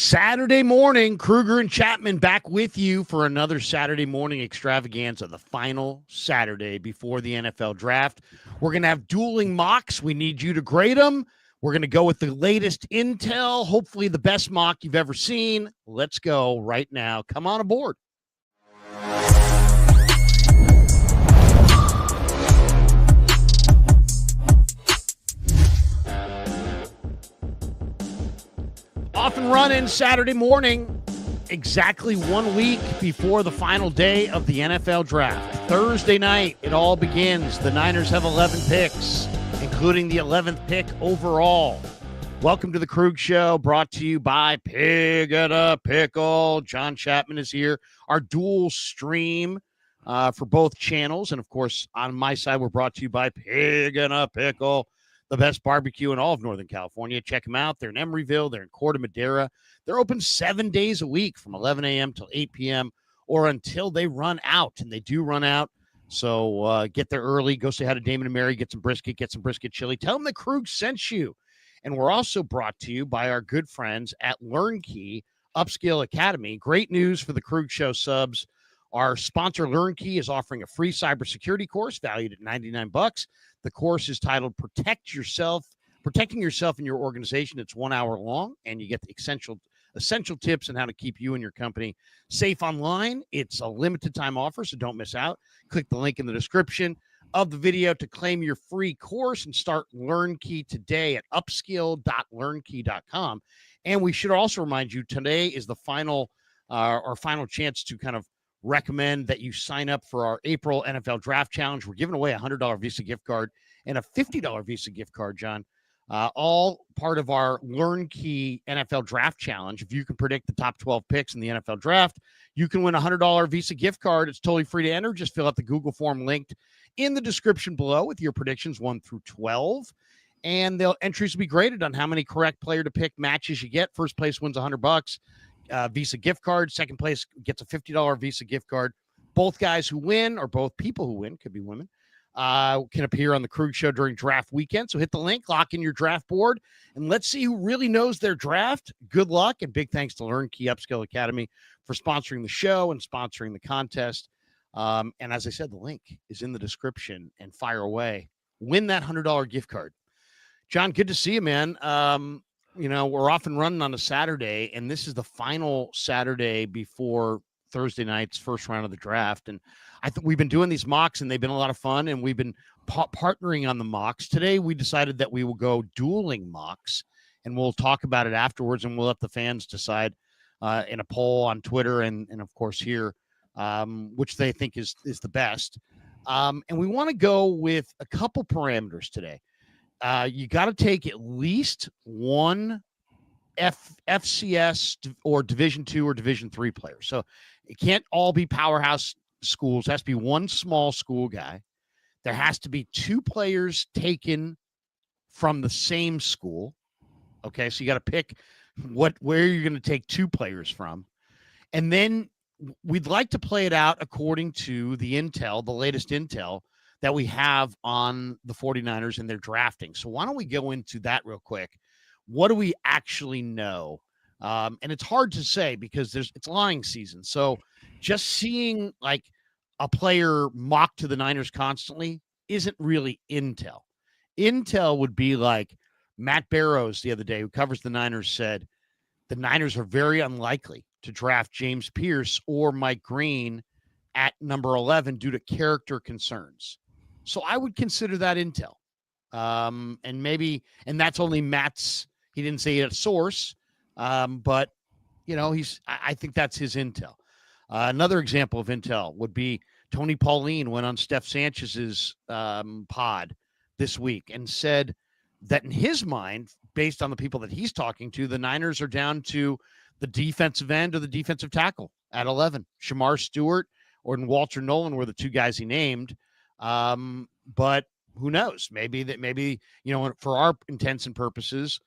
Saturday morning, Kruger and Chapman back with you for another Saturday morning extravaganza, the final Saturday before the NFL draft. We're going to have dueling mocks. We need you to grade them. We're going to go with the latest intel, hopefully the best mock you've ever seen. Let's go right now. Come on aboard. Off and running Saturday morning, exactly 1 week before the final day of the NFL draft. Thursday night, it all begins. The Niners have 11 picks, including the 11th pick overall. Welcome to the Krueg Show, brought to you by Pig and a Pickle. John Chapman is here. Our dual stream for both channels. And, of course, on my side, we're brought to you by Pig and a Pickle, the best barbecue in all of Northern California. Check them out. They're in Emeryville. They're in Corte Madera. They're open 7 days a week from 11 a.m. till 8 p.m. or until they run out, and they do run out. So get there early. Go say hi to Damon and Mary. Get some brisket chili. Tell them that Krueg sent you. And we're also brought to you by our good friends at LearnKey Upscale Academy. Great news for the Krueg Show subs. Our sponsor, LearnKey, is offering a free cybersecurity course valued at $99. The course is titled Protecting Yourself and Your Organization. It's 1 hour long, and you get the essential tips on how to keep you and your company safe online. It's a limited time offer, so don't miss out. Click the link in the description of the video to claim your free course and start LearnKey today at upskill.learnkey.com. And we should also remind you, today is the final chance to kind of recommend that you sign up for our April NFL Draft Challenge. We're giving away a $100 Visa gift card and a $50 Visa gift card, John. All part of our LearnKey NFL Draft Challenge. If you can predict the top 12 picks in the NFL Draft, you can win a $100 Visa gift card. It's totally free to enter. Just fill out the Google form linked in the description below with your predictions 1 through 12. And the entries will be graded on how many correct player to pick matches you get. First place wins $100. Visa gift card. Second place gets a $50 Visa gift card. Both guys who win, or both people who win, could be women, can appear on the Krueg Show during draft weekend. So hit the link, lock in your draft board, and let's see who really knows their draft. Good luck, and big thanks to LearnKey Upskill Academy for sponsoring the show and sponsoring the contest. And as I said, the link is in the description, and fire away. Win that $100 gift card. John, good to see you, man. We're off and running on a Saturday, and this is the final Saturday before Thursday night's first round of the draft. And I think we've been doing these mocks, and they've been a lot of fun, and we've been partnering on the mocks. Today, we decided that we will go dueling mocks, and we'll talk about it afterwards, and we'll let the fans decide in a poll on Twitter and of course, here, which they think is the best. And we want to go with a couple parameters today. You got to take at least one FCS or Division II or Division III player. So it can't all be powerhouse schools. It has to be one small school guy. There has to be two players taken from the same school. Okay, so you got to pick where you're going to take two players from. And then we'd like to play it out according to the latest intel that we have on the 49ers and their drafting. So why don't we go into that real quick? What do we actually know? And it's hard to say because it's lying season. So just seeing like a player mocked to the Niners constantly isn't really intel. Intel would be like Matt Barrows the other day, who covers the Niners, said the Niners are very unlikely to draft James Pierce or Mike Green at number 11 due to character concerns. So I would consider that intel. And that's only Matt's, he didn't say it at source, but I think that's his intel. Another example of intel would be Tony Pauline went on Steph Sanchez's pod this week and said that in his mind, based on the people that he's talking to, the Niners are down to the defensive end or the defensive tackle at 11. Shemar Stewart or Walter Nolan were the two guys he named. But who knows? Maybe, for our intents and purposes,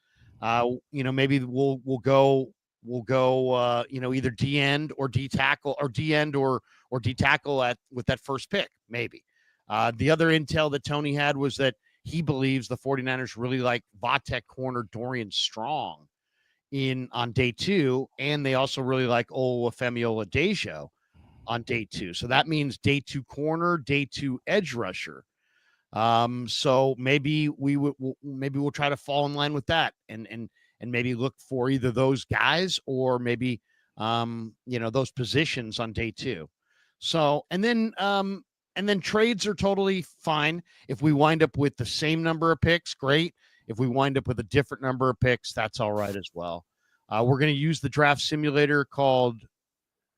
maybe we'll go, either D end or D tackle or D end or D tackle with that first pick. Maybe. The other intel that Tony had was that he believes the 49ers really like Vatek corner Dorian Strong on day 2, and they also really like Olufemi Oladejo on day 2. So that means day 2 corner, day 2 edge rusher. So maybe maybe we'll try to fall in line with that, and maybe look for either those guys or maybe those positions on day 2. So and then trades are totally fine. If we wind up with the same number of picks, great. If we wind up with a different number of picks, that's all right as well. We're going to use the draft simulator called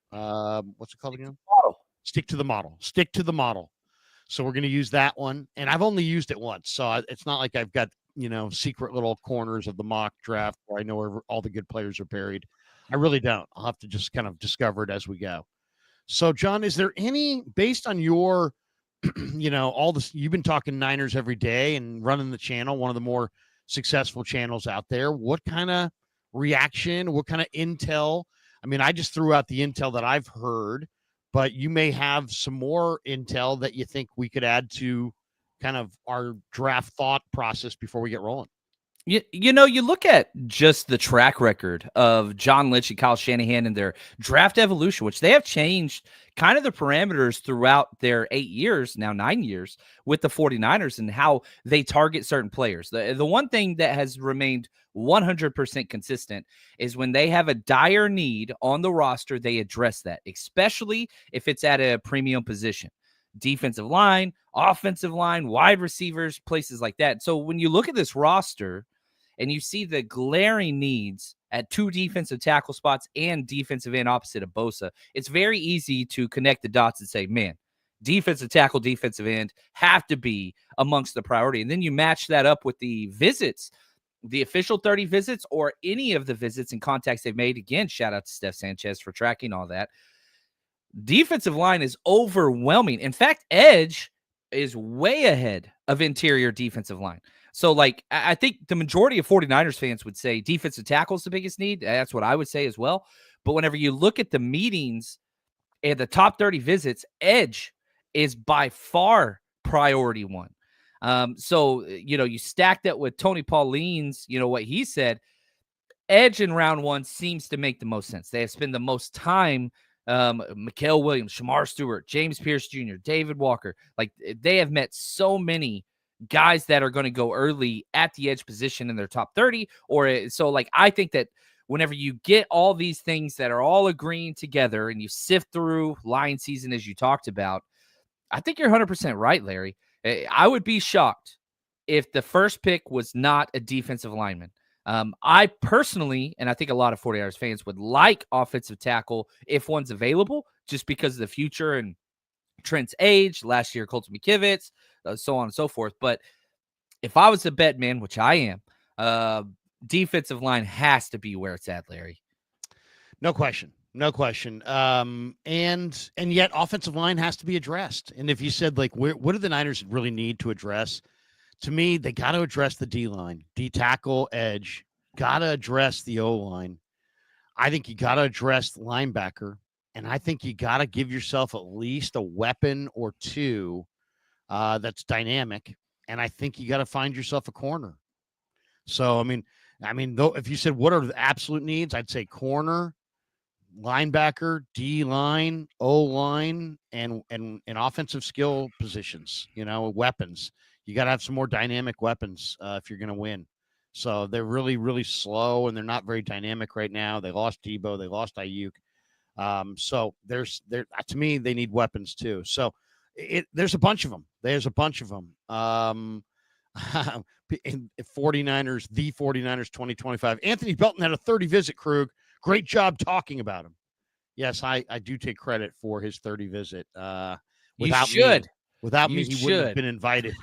what's it called again? Stick to the model. Stick to the model. So we're going to use that one, and I've only used it once, so it's not like I've got secret little corners of the mock draft where I know where all the good players are buried. I really don't. I'll have to just kind of discover it as we go. So, John, is there any, based on your, all this, you've been talking Niners every day and running the channel, one of the more successful channels out there. What kind of reaction, what kind of intel? I mean, I just threw out the intel that I've heard, but you may have some more intel that you think we could add to kind of our draft thought process before we get rolling. You look at just the track record of John Lynch and Kyle Shanahan and their draft evolution, which they have changed kind of the parameters throughout their 8 years, now 9 years, with the 49ers and how they target certain players. The one thing that has remained 100% consistent is when they have a dire need on the roster, they address that, especially if it's at a premium position. Defensive line, offensive line, wide receivers, places like that. So when you look at this roster and you see the glaring needs at 2 defensive tackle spots and defensive end opposite of Bosa, it's very easy to connect the dots and say, man, defensive tackle, defensive end have to be amongst the priority. And then you match that up with the visits, the official 30 visits or any of the visits and contacts they've made. Again, shout out to Steph Sanchez for tracking all that. Defensive line is overwhelming. In fact, edge is way ahead of interior defensive line. So, I think the majority of 49ers fans would say defensive tackle is the biggest need. That's what I would say as well. But whenever you look at the meetings and the top 30 visits, edge is by far priority one. So, you stack that with Tony Pauline's, what he said, edge in round 1 seems to make the most sense. They have spent the most time Mikael Williams, Shemar Stewart, James Pierce Jr., David Walker. They have met so many guys that are going to go early at the edge position in their top 30. I think that whenever you get all these things that are all agreeing together and you sift through lion season, as you talked about, I think you're 100% right, Larry. I would be shocked if the first pick was not a defensive lineman. I personally, and I think a lot of 49ers fans would like offensive tackle if one's available, just because of the future and Trent's age, last year, Colton McKivitz, so on and so forth. But if I was a bet man, which I am, defensive line has to be where it's at, Larry. No question. No question. And yet offensive line has to be addressed. And if you said, what do the Niners really need to address? To me, they got to address the D-line, D-tackle, edge, got to address the O-line. I think you got to address linebacker, and I think you got to give yourself at least a weapon or two that's dynamic, and I think you got to find yourself a corner. So, I mean, though, if you said what are the absolute needs, I'd say corner, linebacker, D-line, O-line, and offensive skill positions, weapons. You got to have some more dynamic weapons if you're going to win. So they're really, really slow, and they're not very dynamic right now. They lost Debo. They lost Ayuk. So to me, they need weapons too. So there's a bunch of them. There's a bunch of them. 49ers, the 49ers 2025. Anthony Belton had a 30 visit, Krueg. Great job talking about him. Yes, I do take credit for his 30 visit. Without me, he wouldn't have been invited.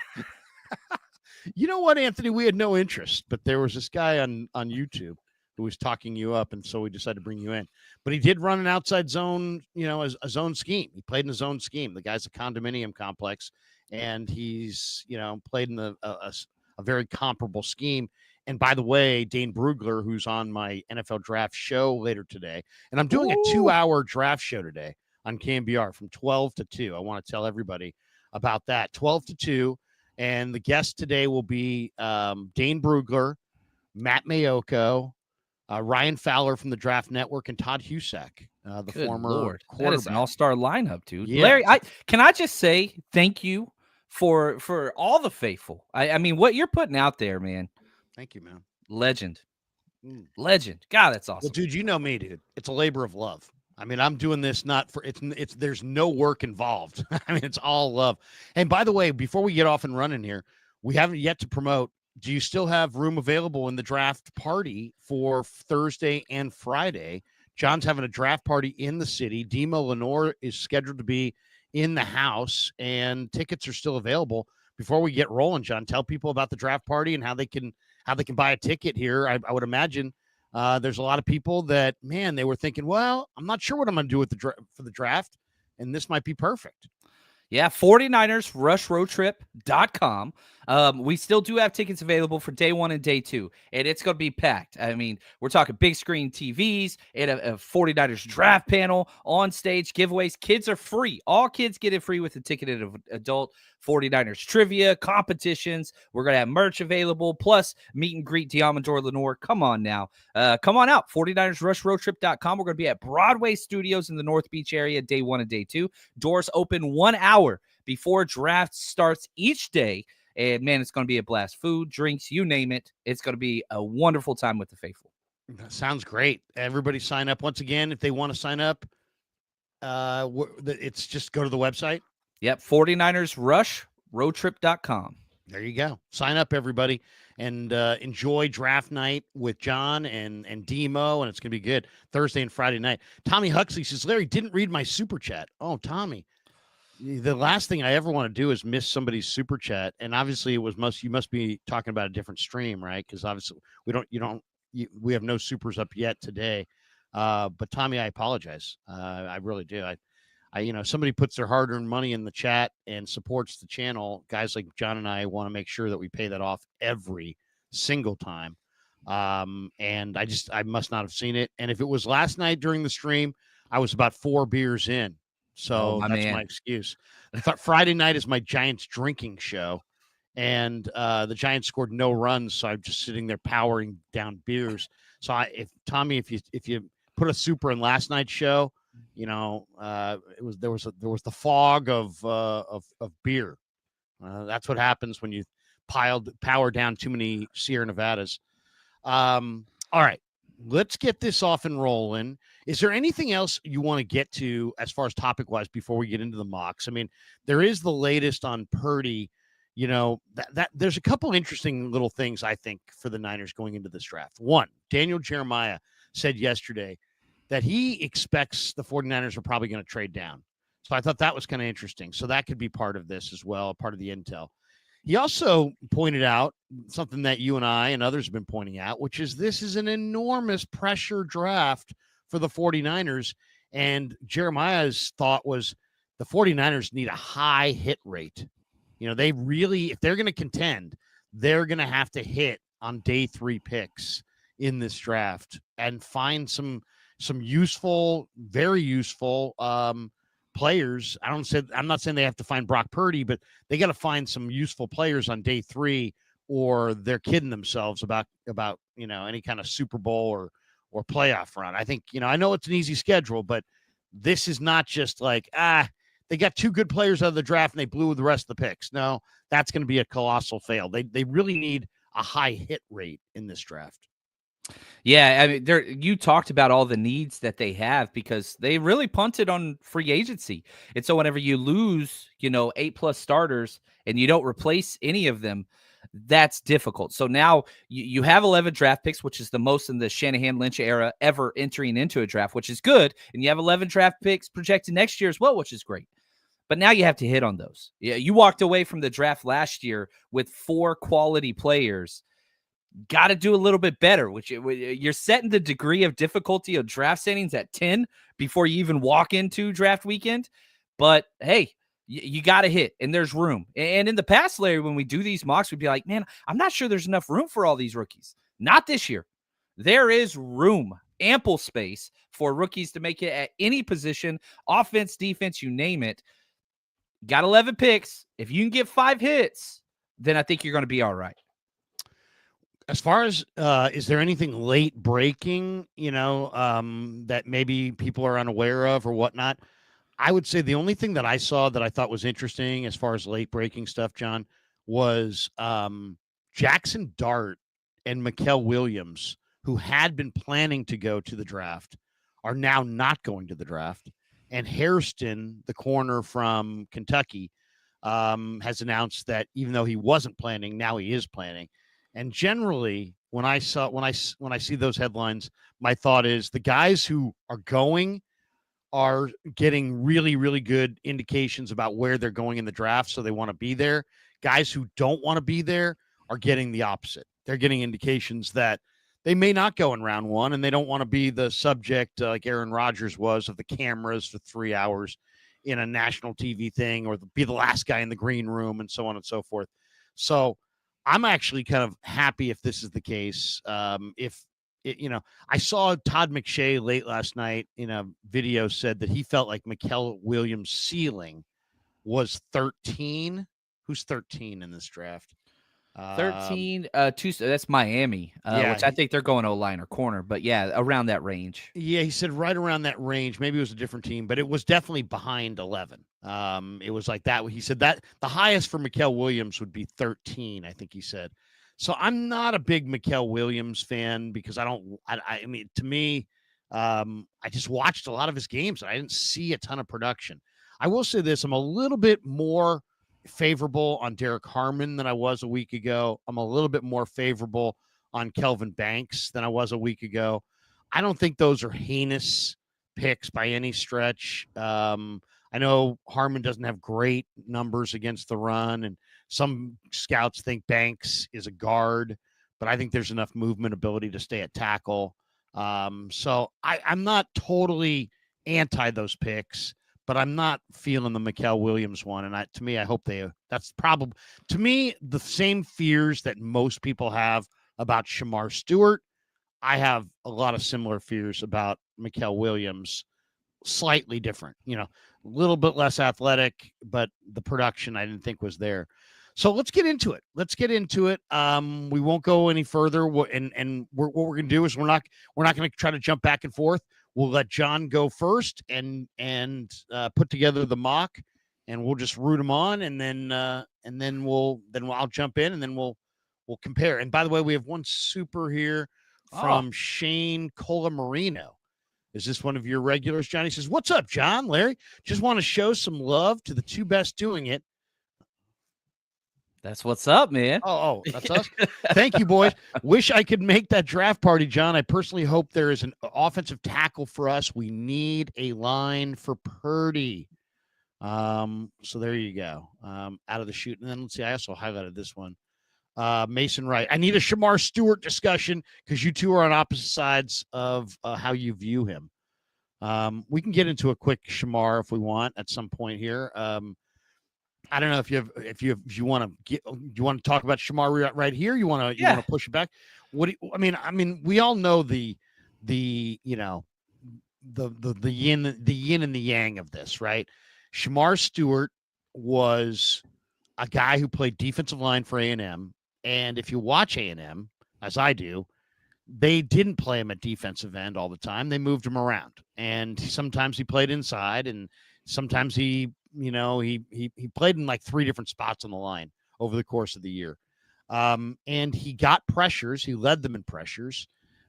You know what, Anthony? We had no interest, but there was this guy on YouTube who was talking you up, and so we decided to bring you in. But he did run an outside zone, a zone scheme. He played in a zone scheme. The guy's a condominium complex, and he's, played in a very comparable scheme. And by the way, Dane Brugler, who's on my NFL draft show later today, and I'm doing a 2-hour draft show today on KMBR from 12 to 2. I want to tell everybody about that. 12 to 2. And the guest today will be Dane Brugler, Matt Mayoko, Ryan Fowler from the Draft Network, and Todd Husak, the Good former Lord. That is an quarterback. all-star lineup, dude. Yeah. Larry, can I just say thank you for all the faithful. I mean, what you're putting out there, man. Thank you, man. Legend. Mm. Legend. God, that's Well, awesome. dude, you know me, dude. It's a labor of love. I mean, I'm doing this not for it's there's no work involved. I mean, it's all love. And by the way, before we get off and running here, we haven't yet to promote. Do you still have room available in the draft party for Thursday and Friday? John's having a draft party in the city. Demo Lenore is scheduled to be in the house, and tickets are still available. Before we get rolling, John, tell people about the draft party and how they can buy a ticket here. I would imagine there's a lot of people that, man, they were thinking, well, I'm not sure what I'm going to do with for the draft, and this might be perfect. Yeah, 49ers rushroadtrip.com. We still do have tickets available for day 1 and day 2, and it's going to be packed. I mean, we're talking big screen TVs and a 49ers draft panel, on stage giveaways. Kids are free. All kids get it free with a ticketed adult. 49ers trivia, competitions. We're going to have merch available, plus meet and greet Diamondor Lenore. Come on now. Come on out. 49ersrushroadtrip.com. We're going to be at Broadway Studios in the North Beach area, day 1 and day 2. Doors open 1 hour before draft starts each day. And, man, it's going to be a blast. Food, drinks, you name it. It's going to be a wonderful time with the faithful. That sounds great. Everybody sign up. Once again, if they want to sign up, it's just go to the website. Yep, 49ersrushroadtrip.com. There you go. Sign up, everybody, and enjoy draft night with John and Demo, and it's going to be good. Thursday and Friday night. Tommy Huxley says, Larry, didn't read my super chat. Oh, Tommy, the last thing I ever want to do is miss somebody's super chat, and obviously you must be talking about a different stream, right? Because obviously we have no supers up yet today. But Tommy, I apologize. I really do. Somebody puts their hard-earned money in the chat and supports the channel. Guys like John and I want to make sure that we pay that off every single time. And I must not have seen it. And if it was last night during the stream, I was about 4 beers in. So that's my excuse. Friday night is my Giants drinking show. And the Giants scored no runs, so I'm just sitting there powering down beers. So if you put a super in last night's show, there was the fog of beer. That's what happens when you power down too many Sierra Nevadas. All right, let's get this off and rolling. Is there anything else you want to get to as far as topic wise before we get into the mocks? I mean, there is the latest on Purdy. That there's a couple interesting little things I think for the Niners going into this draft. One, Daniel Jeremiah said yesterday that he expects the 49ers are probably going to trade down. So I thought that was kind of interesting. So that could be part of this as well, part of the intel. He also pointed out something that you and I and others have been pointing out, which is this is an enormous pressure draft for the 49ers. And Jeremiah's thought was the 49ers need a high hit rate. They really, if they're going to contend, they're going to have to hit on day 3 picks in this draft and find some useful, very useful players. I'm not saying they have to find Brock Purdy, but they got to find some useful players on day 3, or they're kidding themselves about any kind of Super Bowl or playoff run. I think I know it's an easy schedule, but this is not just like they got 2 good players out of the draft and they blew the rest of the picks. No, that's going to be a colossal fail. They really need a high hit rate in this draft. Yeah, I mean, you talked about all the needs that they have because they really punted on free agency. And so whenever you lose, 8+ starters and you don't replace any of them, that's difficult. So now you have 11 draft picks, which is the most in the Shanahan-Lynch era ever entering into a draft, which is good. And you have 11 draft picks projected next year as well, which is great. But now you have to hit on those. Yeah, you walked away from the draft last year with 4 quality players. Got to do a little bit better, which you're setting the degree of difficulty of draft settings at 10 before you even walk into draft weekend. But hey, you got to hit, and there's room. And in the past, Larry, when we do these mocks, we'd be like, man, I'm not sure there's enough room for all these rookies. Not this year. There is room, ample space for rookies to make it at any position, offense, defense, you name it. Got 11 picks. If you can get 5 hits, then I think you're going to be all right. As far as is there anything late breaking, that maybe people are unaware of or whatnot? I would say the only thing that I saw that I thought was interesting as far as late breaking stuff, John, was Jackson Dart and Mikael Williams, who had been planning to go to the draft, are now not going to the draft. And Hairston, the corner from Kentucky, has announced that even though he wasn't planning, now he is planning. And generally, when I see those headlines, my thought is the guys who are going are getting really, really good indications about where they're going in the draft, so they want to be there. Guys who don't want to be there are getting the opposite. They're getting indications that they may not go in round one, and they don't want to be the subject, like Aaron Rodgers was, of the cameras for 3 hours in a national TV thing, or be the last guy in the green room, and so on and so forth. So I'm actually kind of happy if this is the case. If I saw Todd McShay late last night in a video said that he felt like Mikael Williams' ceiling was 13. Who's 13 in this draft? 13, two. That's Miami, Yeah, which I think they're going O-line or corner, but yeah, around that range. Yeah, he said right around that range. Maybe it was a different team, but it was definitely behind 11. It was like that. He said that the highest for Mikael Williams would be 13, I think he said. So I'm not a big Mikael Williams fan because I mean, to me, I just watched a lot of his games and I didn't see a ton of production. I will say this, I'm a little bit more favorable on Derek Harmon than I was a week ago. I'm a little bit more favorable on Kelvin Banks than I was a week ago. I don't think those are heinous picks by any stretch. I know Harmon doesn't have great numbers against the run, and some scouts think Banks is a guard, but I think there's enough movement ability to stay at tackle. So I'm not totally anti those picks, but I'm not feeling the Mikael Williams one. And to me, I hope that's probably, to me, the same fears that most people have about Shemar Stewart. I have a lot of similar fears about Mikael Williams, slightly different, a little bit less athletic, but the production I didn't think was there. So let's get into it. We won't go any further. And what we're going to do is we're not going to try to jump back and forth. We'll let John go first and put together the mock, and we'll just root them on, and then I'll jump in, and then we'll compare. And by the way, we have one super here from Shane Colamarino. Is this one of your regulars, Johnny? Says, "What's up, John? Larry? Just want to show some love to the two best doing it." That's what's up, man. Oh, that's us. Thank you, boys. Wish I could make that draft party, John. I personally hope there is an offensive tackle for us. We need a line for Purdy. So there you go. Out of the chute. And then let's see. I also highlighted this one. Mason Wright. I need a Shemar Stewart discussion because you two are on opposite sides of how you view him. We can get into a quick Shemar if we want at some point here. I don't know if you want to talk about Shemar right here. You want to push it back. I mean, we all know the yin and the yang of this, right? Shemar Stewart was a guy who played defensive line for A&M. And if you watch A&M, as I do, they didn't play him at defensive end all the time. They moved him around. And sometimes he played inside, and sometimes he played in like 3 different spots on the line over the course of the year. And he got pressures. He led them in pressures,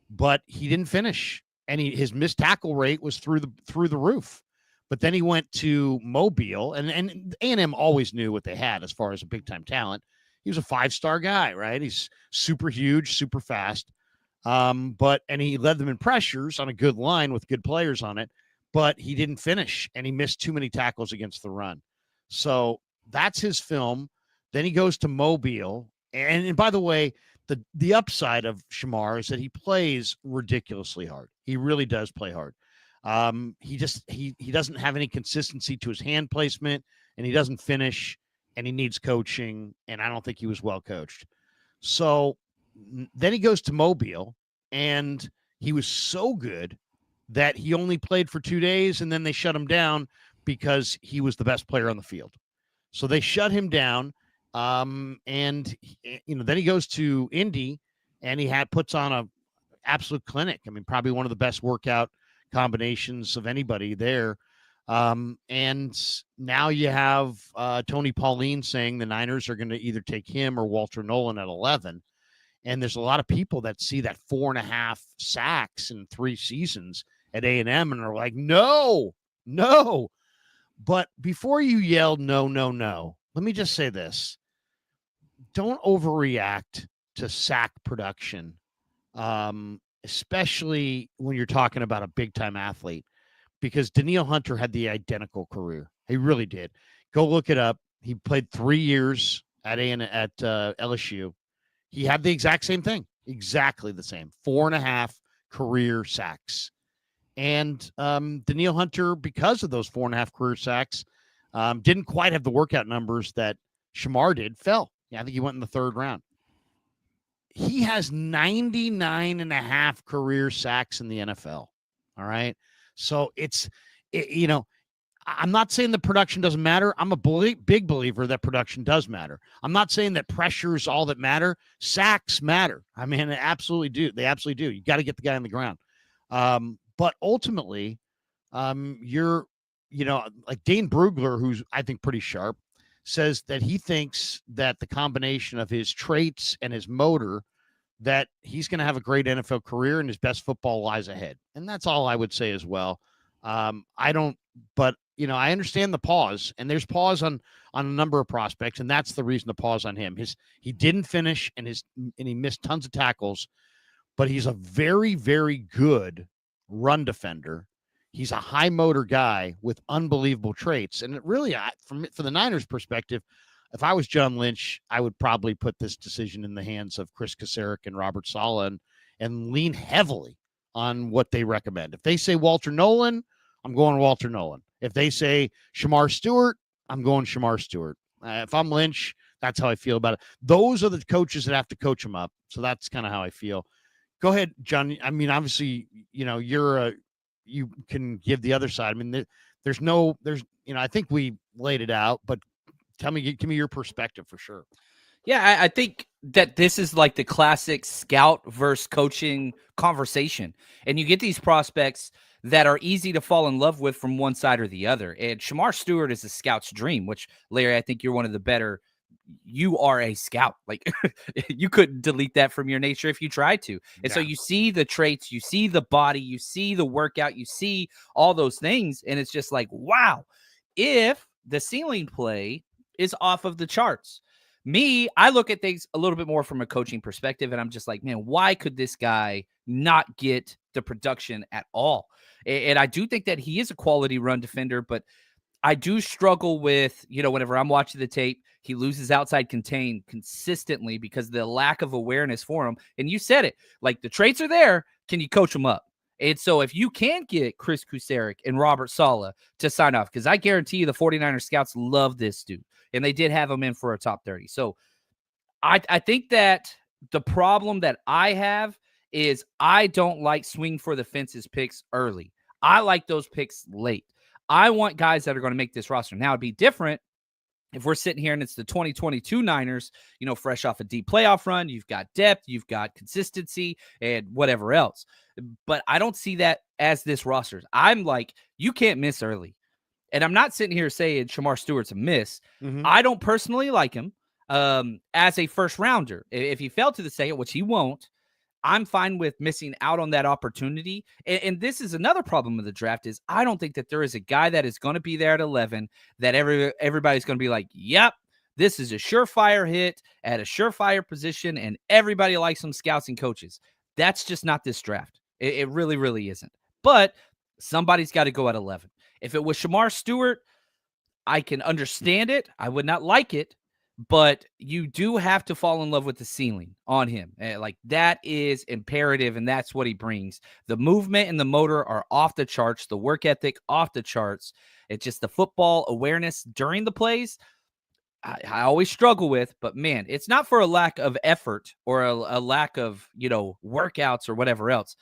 but he didn't finish. And his missed tackle rate was through the roof. But then he went to Mobile, and A&M always knew what they had as far as a big-time talent. He was a 5-star guy, right? He's super huge, super fast. And he led them in pressures on a good line with good players on it, but he didn't finish, and he missed too many tackles against the run. So that's his film. Then he goes to Mobile. And by the way, the upside of Shemar is that he plays ridiculously hard. He really does play hard. He doesn't have any consistency to his hand placement, and he doesn't finish, and he needs coaching, and I don't think he was well coached. So then he goes to Mobile, and he was so good that he only played for 2 days, and then they shut him down because he was the best player on the field. So they shut him down, and then he goes to Indy, and he puts on a absolute clinic. I mean, probably one of the best workout combinations of anybody there. And now you have Tony Pauline saying the Niners are going to either take him or Walter Nolan at 11. And there's a lot of people that see that 4.5 sacks in 3 seasons at A&M and are like, no. But before you yell, no, let me just say this. Don't overreact to sack production, especially when you're talking about a big-time athlete, because Danielle Hunter had the identical career. He really did. Go look it up. He played 3 years at LSU. He had the exact same thing, exactly the same, 4.5 career sacks. And Danielle Hunter, because of those 4.5 career sacks, didn't quite have the workout numbers that Shemar did, fell. Yeah, I think he went in the 3rd round. He has 99.5 career sacks in the NFL. All right. So I'm not saying the production doesn't matter. I'm a big believer that production does matter. I'm not saying that pressure is all that matter. Sacks matter. I mean, they absolutely do. You got to get the guy on the ground. But ultimately, like Dane Brugler, who's I think pretty sharp, says that he thinks that the combination of his traits and his motor, that he's going to have a great NFL career and his best football lies ahead. And that's all I would say as well. I understand the pause, and there's pause on a number of prospects, and that's the reason to pause on him. He didn't finish, and he missed tons of tackles, but he's a very, very good run defender. He's a high motor guy with unbelievable traits. And it really, from the Niners' perspective, if I was John Lynch, I would probably put this decision in the hands of Chris Kasarik and Robert Saleh and lean heavily on what they recommend. If they say Walter Nolan, I'm going Walter Nolan. If they say Shemar Stewart, I'm going Shemar Stewart. If I'm Lynch, that's how I feel about it. Those are the coaches that have to coach him up. So that's kind of how I feel. Go ahead, John. I mean, obviously, you can give the other side. I mean, I think we laid it out, but give me your perspective for sure. Yeah, I think that this is like the classic scout versus coaching conversation. And you get these prospects that are easy to fall in love with from one side or the other. And Shemar Stewart is a scout's dream, which, Larry, I think you're one of the better. You are a scout. Like, you couldn't delete that from your nature if you tried to. And so you see the traits, you see the body, you see the workout, you see all those things. And it's just like, wow, if the ceiling play is off of the charts. I look at things a little bit more from a coaching perspective, and I'm just like, man, why could this guy not get the production at all? And I do think that he is a quality run defender, but I do struggle with, whenever I'm watching the tape, he loses outside contain consistently because of the lack of awareness for him. And you said it, like, the traits are there. Can you coach them up? And so if you can get Chris Kasarik and Robert Saleh to sign off, because I guarantee you the 49ers scouts love this dude, and they did have him in for a top 30. So I think that the problem that I have is I don't like swing for the fences picks early. I like those picks late. I want guys that are going to make this roster. Now, it'd be different if we're sitting here and it's the 2022 Niners, fresh off a deep playoff run. You've got depth, you've got consistency, and whatever else. But I don't see that as this roster. I'm like, you can't miss early. And I'm not sitting here saying Shemar Stewart's a miss. Mm-hmm. I don't personally like him as a first rounder. If he fell to the second, which he won't, I'm fine with missing out on that opportunity. And this is another problem with the draft is I don't think that there is a guy that is going to be there at 11 that everybody's going to be like, yep, this is a surefire hit at a surefire position, and everybody likes some scouts and coaches. That's just not this draft. It really, really isn't. But somebody's got to go at 11. If it was Shemar Stewart, I can understand it. I would not like it. But you do have to fall in love with the ceiling on him. Like, that is imperative, and that's what he brings. The movement and the motor are off the charts. The work ethic off the charts. It's just the football awareness during the plays I always struggle with. But, man, it's not for a lack of effort or a lack of, workouts or whatever else.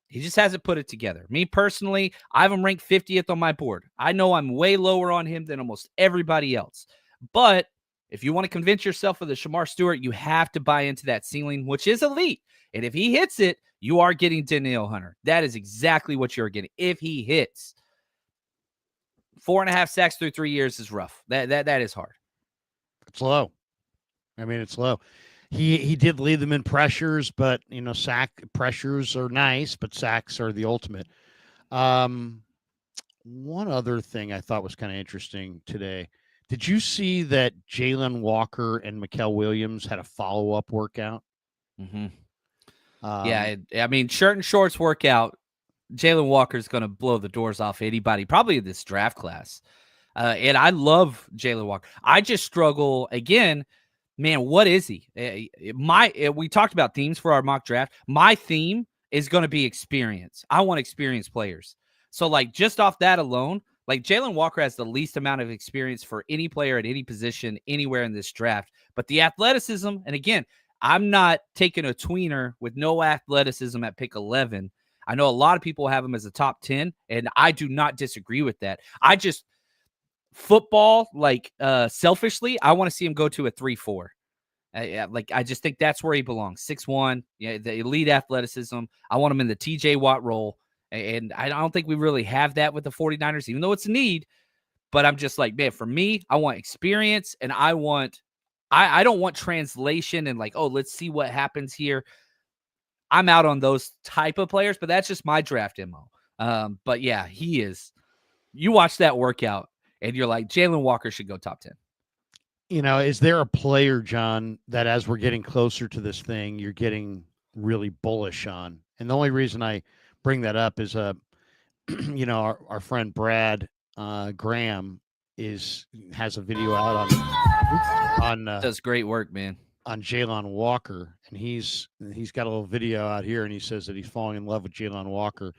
He just hasn't put it together. Me personally, I have him ranked 50th on my board. I know I'm way lower on him than almost everybody else. But if you want to convince yourself of the Shemar Stewart, you have to buy into that ceiling, which is elite. And if he hits it, you are getting Danielle Hunter. That is exactly what you're getting. If he hits, 4.5 sacks through 3 years is rough. That is hard. It's low. I mean, it's low. He did lead them in pressures, but sack pressures are nice, but sacks are the ultimate. One other thing I thought was kind of interesting today. Did you see that Jalen Walker and Mikael Williams had a follow-up workout? Mm-hmm. I mean, shirt and shorts workout. Jalen Walker's going to blow the doors off anybody, probably in this draft class. And I love Jalen Walker. I just struggle again. Man, what is he? We talked about themes for our mock draft. My theme is going to be experience. I want experienced players. So, like, just off that alone, like, Jalen Walker has the least amount of experience for any player at any position anywhere in this draft. But the athleticism, and again, I'm not taking a tweener with no athleticism at pick 11. I know a lot of people have him as a top 10, and I do not disagree with that. Football, selfishly, I want to see him go to a 3-4. I just think that's where he belongs. 6'1", the elite athleticism. I want him in the TJ Watt role. And I don't think we really have that with the 49ers, even though it's a need. But I'm just like, man, for me, I want experience, and I don't want translation and let's see what happens here. I'm out on those type of players, but that's just my draft MO. But yeah, he is. You watch that workout, and you're like, Jalen Walker should go top 10. Is there a player, John, that as we're getting closer to this thing, you're getting really bullish on? And the only reason I bring that up is, our friend Brad Graham has a video out on does great work, man, on Jalen Walker, and he's got a little video out here, and he says that he's falling in love with Jalen Walker.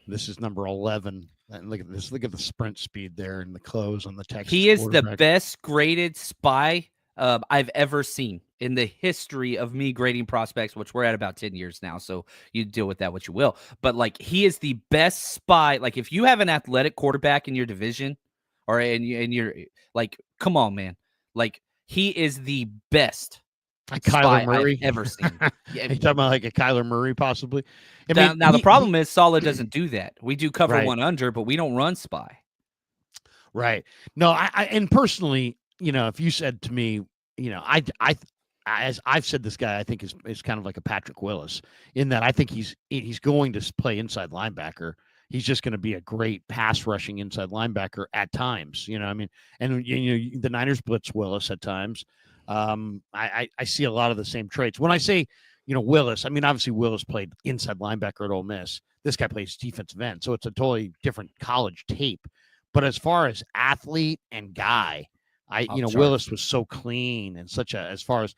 This is number 11. And look at this. Look at the sprint speed there and the close on the Texas. He is the best graded spy I've ever seen in the history of me grading prospects, which we're at about 10 years now. So you deal with that what you will. But he is the best spy. If you have an athletic quarterback in your division or in your come on, man. He is the best. Kyler Murray I've ever seen. Yeah, you talking about a Kyler Murray possibly? Now the problem is Saleh doesn't do that. We do cover one under, but we don't run spy. Right. No, I and personally, if you said to me, as I've said, this guy I think is kind of like a Patrick Willis in that I think he's going to play inside linebacker. He's just going to be a great pass rushing inside linebacker at times. And the Niners blitz Willis at times. I see a lot of the same traits. When I say, Willis, I mean, obviously Willis played inside linebacker at Ole Miss. This guy plays defensive end, so it's a totally different college tape. But as far as athlete and guy, Willis was so clean and as far as,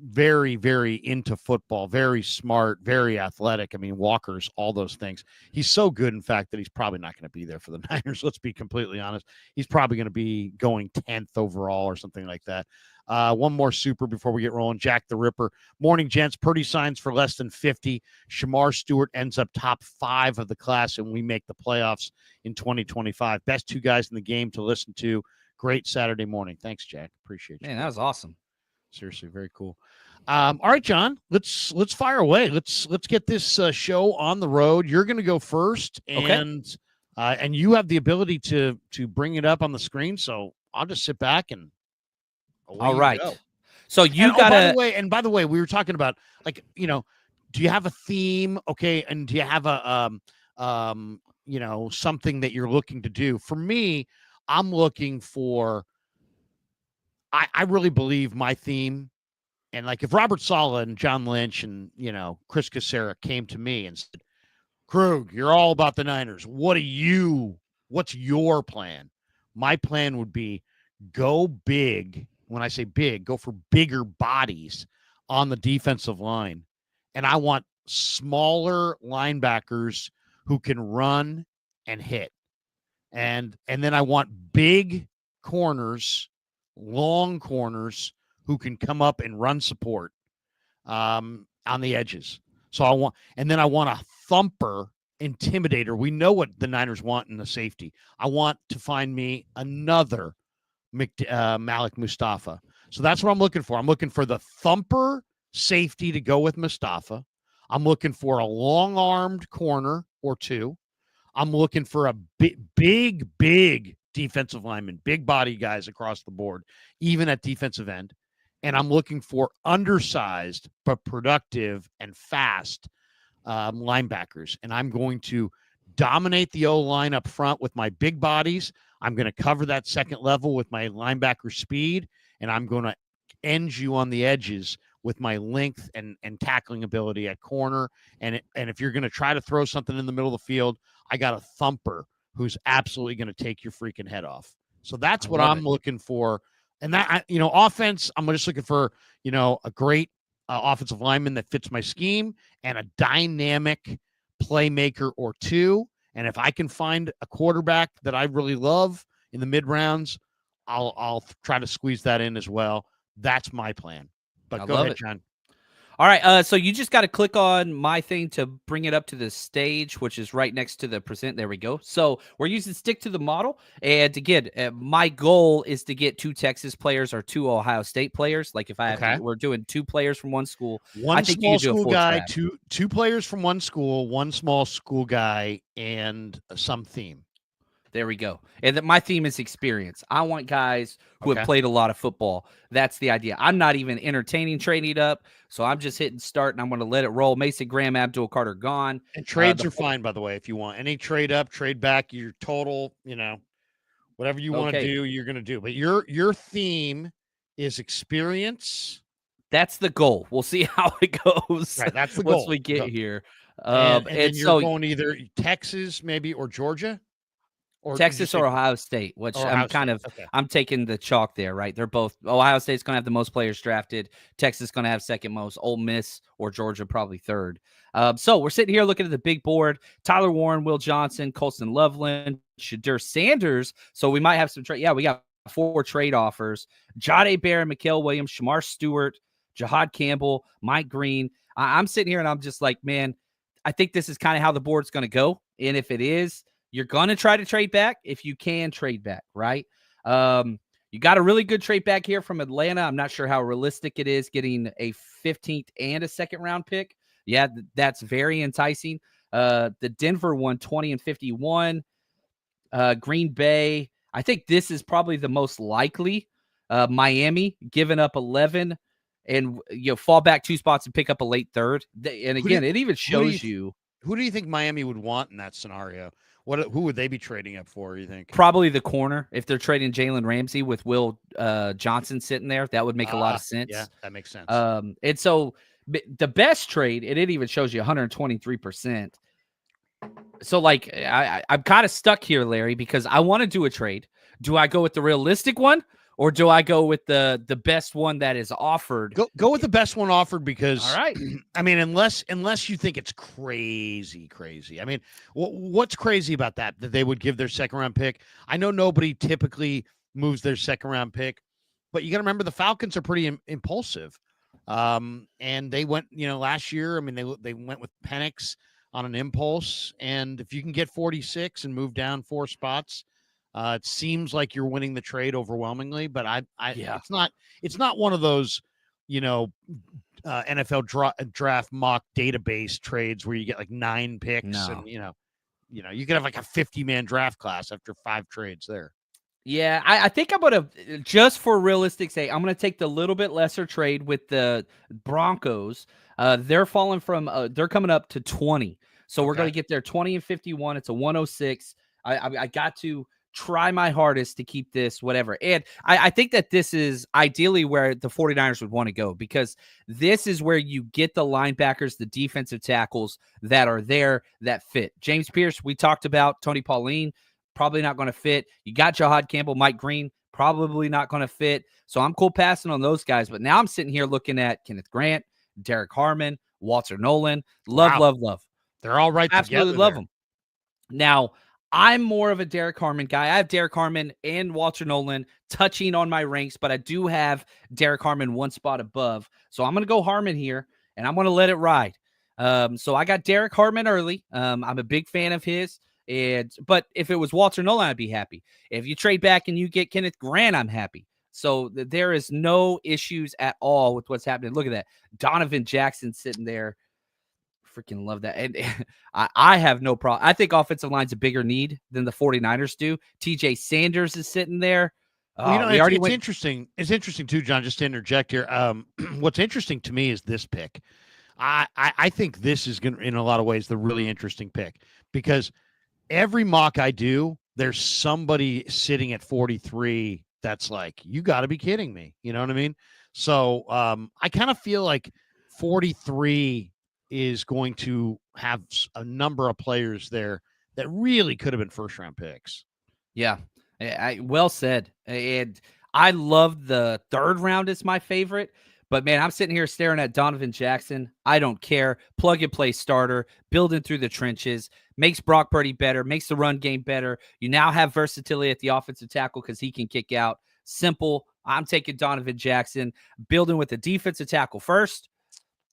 very, very into football, very smart, very athletic. I mean, Walker's all those things. He's so good, in fact, that he's probably not going to be there for the Niners. Let's be completely honest. He's probably going to be going 10th overall or something like that. One more super before we get rolling. Jack the Ripper. Morning, gents. Purdy signs for less than 50. Shemar Stewart ends up top 5 of the class, and we make the playoffs in 2025. Best 2 guys in the game to listen to. Great Saturday morning. Thanks, Jack. Appreciate you. Man, that was awesome. Seriously, very cool. All right, John, let's fire away. Let's get this show on the road. You're going to go first, and you have the ability to bring it up on the screen. So I'll just sit back and. All right. Go. So you got to. And by the way, we were talking about do you have a theme? Okay, and do you have a something that you're looking to do? For me, I'm looking for. I really believe my theme, and if Robert Saleh and John Lynch and Chris Cassera came to me and said, "Krueg, you're all about the Niners. What's your plan?" My plan would be go big. When I say big, go for bigger bodies on the defensive line, and I want smaller linebackers who can run and hit, and then I want big corners. Long corners who can come up and run support on the edges. So I want a thumper intimidator. We know what the Niners want in the safety. I want to find me another Malik Mustafa. So that's what I'm looking for. I'm looking for the thumper safety to go with Mustafa. I'm looking for a long-armed corner or two. I'm looking for a big defensive lineman, big body guys across the board, even at defensive end. And I'm looking for undersized but productive and fast linebackers. And I'm going to dominate the O-line up front with my big bodies. I'm going to cover that second level with my linebacker speed, and I'm going to end you on the edges with my length and tackling ability at corner. And if you're going to try to throw something in the middle of the field, I got a thumper who's absolutely going to take your freaking head off. So that's what I'm looking for. And that, offense, I'm just looking for, a great offensive lineman that fits my scheme and a dynamic playmaker or two. And if I can find a quarterback that I really love in the mid rounds, I'll try to squeeze that in as well. That's my plan. But go ahead, John. All right, so you just got to click on my thing to bring it up to the stage, which is right next to the present. There we go. So we're using stick to the model. And again, my goal is to get 2 Texas players or 2 Ohio State players. Like if I have we're doing 2 players from one school. One small school guy, two players from one school, one small school guy, and some theme. There we go. And my theme is experience. I want guys who have played a lot of football. That's the idea. I'm not even entertaining trading up, so I'm just hitting start, and I'm going to let it roll. Mason Graham, Abdul Carter gone. And trades are fine, by the way, if you want. Any trade up, trade back, your total, whatever you want to do, you're going to do. But your theme is experience. That's the goal. We'll see how it goes. Right, that's the goal. Once we get here. And you're going either Texas, maybe, or Georgia? Or Texas or Ohio State, which I'm taking the chalk there, right? They're both. Ohio State's going to have the most players drafted. Texas is going to have second most. Ole Miss or Georgia probably third. So we're sitting here looking at the big board. Tyler Warren, Will Johnson, Colston Loveland, Shadur Sanders. So we might have some trade. Yeah, we got 4 trade offers. Jahdae Barron, Mikael Williams, Shemar Stewart, Jahad Campbell, Mike Green. I'm sitting here and I'm just like, man, I think this is kind of how the board's going to go. And if it is, you're going to try to trade back if you can trade back, right? You got a really good trade back here from Atlanta. I'm not sure how realistic it is getting a 15th and a second-round pick. Yeah, that's very enticing. The Denver one, 20 and 51. Green Bay, I think this is probably the most likely. Miami giving up 11 and fall back 2 spots and pick up a late third. And again, it even shows you. Who do you think Miami would want in that scenario? Who would they be trading up for, you think? Probably the corner. If they're trading Jalen Ramsey with Will Johnson sitting there, that would make a lot of sense. Yeah, that makes sense. And so the best trade, and it even shows you 123%. So, like, I'm kind of stuck here, Larry, because I want to do a trade. Do I go with the realistic one? Or do I go with the best one that is offered? Go with the best one offered because, all right. I mean, unless you think it's crazy. I mean, what's crazy about that they would give their second round pick? I know nobody typically moves their second round pick, but you got to remember the Falcons are pretty impulsive. And they went, last year. I mean, they went with Penix on an impulse, and if you can get 46 and move down 4 spots. It seems like you're winning the trade overwhelmingly, but it's not one of those, NFL draft mock database trades where you get like 9 picks and, you could have like a 50-man draft class after 5 trades there. Yeah, I think I'm going to, just for realistic sake, I'm going to take the little bit lesser trade with the Broncos. They're falling from, they're coming up to 20. So we're going to get there 20 and 51. It's a 106. I got to try my hardest to keep this whatever. And I think that this is ideally where the 49ers would want to go, because this is where you get the linebackers, the defensive tackles that are there that fit. James Pierce, we talked about. Tony Pauline, probably not going to fit. You got Jahad Campbell, Mike Green, probably not going to fit. So I'm cool passing on those guys. But now I'm sitting here looking at Kenneth Grant, Derek Harmon, Walter Nolan. Love. They're all right. Absolutely love them. Now, I'm more of a Derek Harmon guy. I have Derek Harmon and Walter Nolan touching on my ranks, but I do have Derek Harmon 1 spot above. So I'm going to go Harmon here, and I'm going to let it ride. So I got Derek Harmon early. I'm a big fan of his. But if it was Walter Nolan, I'd be happy. If you trade back and you get Kenneth Grant, I'm happy. So there is no issues at all with what's happening. Look at that. Donovan Jackson sitting there. Freaking love that. And I have no problem. I think offensive line's a bigger need than the 49ers do. TJ Sanders is sitting there. Well, it's interesting. It's interesting too, John, just to interject here. What's interesting to me is this pick. I think this is going to, in a lot of ways, the really interesting pick, because every mock I do, there's somebody sitting at 43 that's like, you got to be kidding me. You know what I mean? So I kind of feel like 43 is going to have a number of players there that really could have been first-round picks. Yeah, well said. And I love the third round is my favorite. But, man, I'm sitting here staring at Donovan Jackson. I don't care. Plug-and-play starter, building through the trenches, makes Brock Purdy better, makes the run game better. You now have versatility at the offensive tackle because he can kick out. Simple. I'm taking Donovan Jackson, building with the defensive tackle first,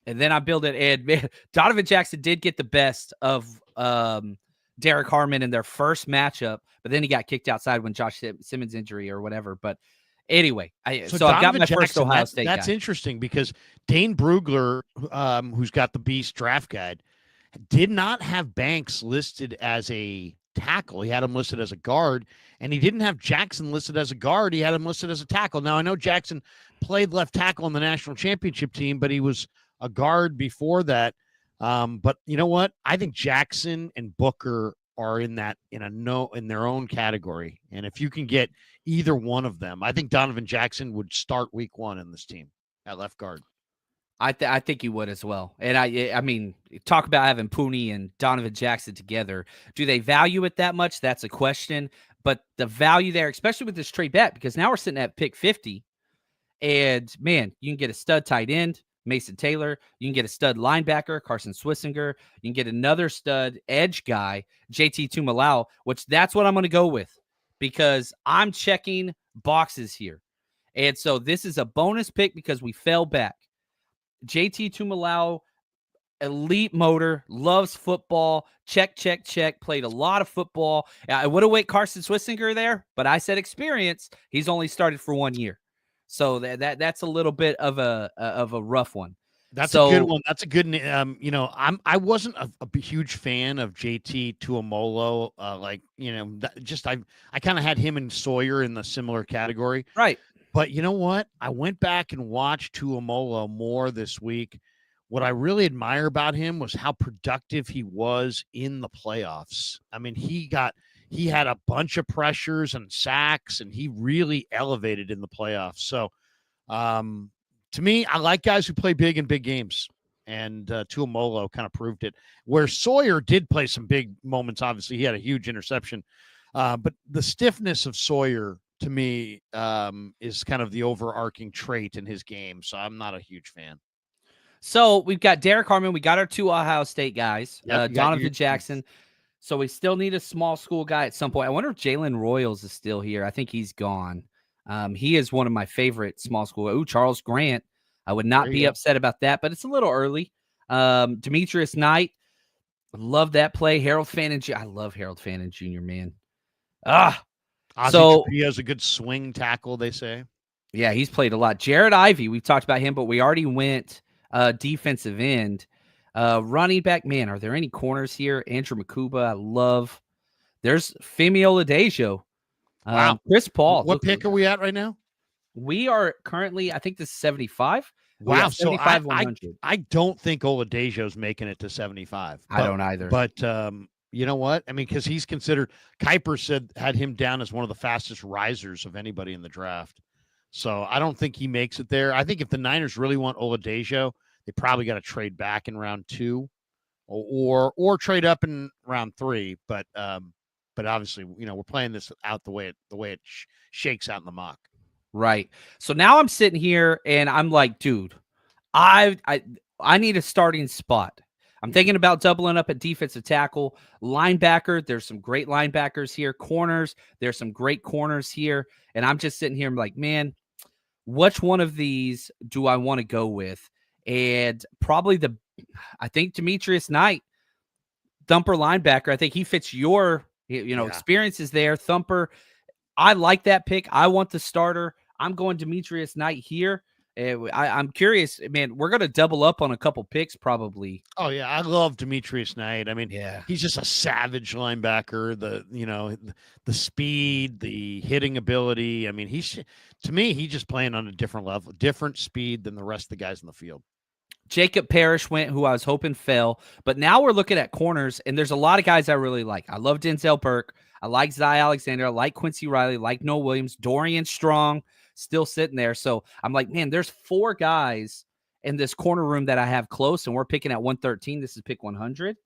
and then I'm building. And, man, Donovan Jackson did get the best of Derek Harmon in their first matchup, but then he got kicked outside when Josh Simmons injury or whatever. But anyway, so I've got my first Ohio State That's guy. interesting because Dane Brugler, who's got the Beast draft guide, did not have Banks listed as a tackle. He had him listed as a guard, and he didn't have Jackson listed as a guard. He had him listed as a tackle. Now, I know Jackson played left tackle on the national championship team, but he was a guard before that. But you know what? I think Jackson and Booker are in their own category. And if you can get either one of them, I think Donovan Jackson would start week 1 in this team at left guard. I think he would as well. And I mean, talk about having Pooney and Donovan Jackson together. Do they value it that much? That's a question. But the value there, especially with this trade bet, because now we're sitting at pick 50. And, man, you can get a stud tight end, Mason Taylor. You can get a stud linebacker, Carson Swissinger. You can get another stud edge guy, JT Tumalau, which that's what I'm going to go with because I'm checking boxes here. And so this is a bonus pick because we fell back. JT Tumalau, elite motor, loves football. Check, check, check. Played a lot of football. I would have went Carson Swissinger there, but I said experience. He's only started for 1 year. So that's a little bit of a rough one. That's a good one. That's a good. I wasn't a huge fan of JT Tuamolo. I kind of had him and Sawyer in the similar category, right? But you know what? I went back and watched Tuamolo more this week. What I really admire about him was how productive he was in the playoffs. I mean, he had a bunch of pressures and sacks, and he really elevated in the playoffs. So, to me, I like guys who play big in big games, and Tuamolo kind of proved it. Where Sawyer did play some big moments, obviously, he had a huge interception. But the stiffness of Sawyer, to me, is kind of the overarching trait in his game. So I'm not a huge fan. So we've got Derek Harmon. We got our 2 Ohio State guys, Yep, Donovan Jackson. So we still need a small school guy at some point. I wonder if Jalen Royals is still here. I think he's gone. He is one of my favorite small school. Ooh, Charles Grant. I would not be upset about that, but it's a little early. Demetrius Knight. Love that play. Harold Fannin. I love Harold Fannin Jr., man. Ozzie he has a good swing tackle, they say. Yeah, he's played a lot. Jared Ivey. We've talked about him, but we already went defensive end. Running back, man, are there any corners here? Andrew Makuba, I love. There's Femi Oladejo. Wow. Chris Paul. What pick are we at right now? We are currently, I think this is 75. Wow. So I don't think Oladejo's making it to 75. I don't either. But you know what? I mean, because he's considered, Kuiper had him down as one of the fastest risers of anybody in the draft. So I don't think he makes it there. I think if the Niners really want Oladejo, they probably got to trade back in round 2 or trade up in round 3. But obviously, we're playing this out the way it shakes out in the mock. Right. So now I'm sitting here and I'm like, dude, I need a starting spot. I'm thinking about doubling up at defensive tackle, linebacker. There's some great linebackers here. Corners. There's some great corners here. And I'm just sitting here. I'm like, man, which one of these do I want to go with? And probably I think Demetrius Knight, thumper linebacker. I think he fits your, experiences there. Thumper. I like that pick. I want the starter. I'm going Demetrius Knight here. I'm curious, man. We're going to double up on a couple picks probably. Oh yeah, I love Demetrius Knight. I mean, Yeah. he's just a savage linebacker. The speed, the hitting ability. I mean, to me, he's just playing on a different level, different speed than the rest of the guys in the field. Jacob Parrish went, who I was hoping fell, but now we're looking at corners, and there's a lot of guys I really like. I love Denzel Burke. I like Zy Alexander. I like Quincy Riley. I like Noah Williams. Dorian Strong still sitting there. So I'm like, man, there's 4 guys in this corner room that I have close, and we're picking at 113. This is pick 100.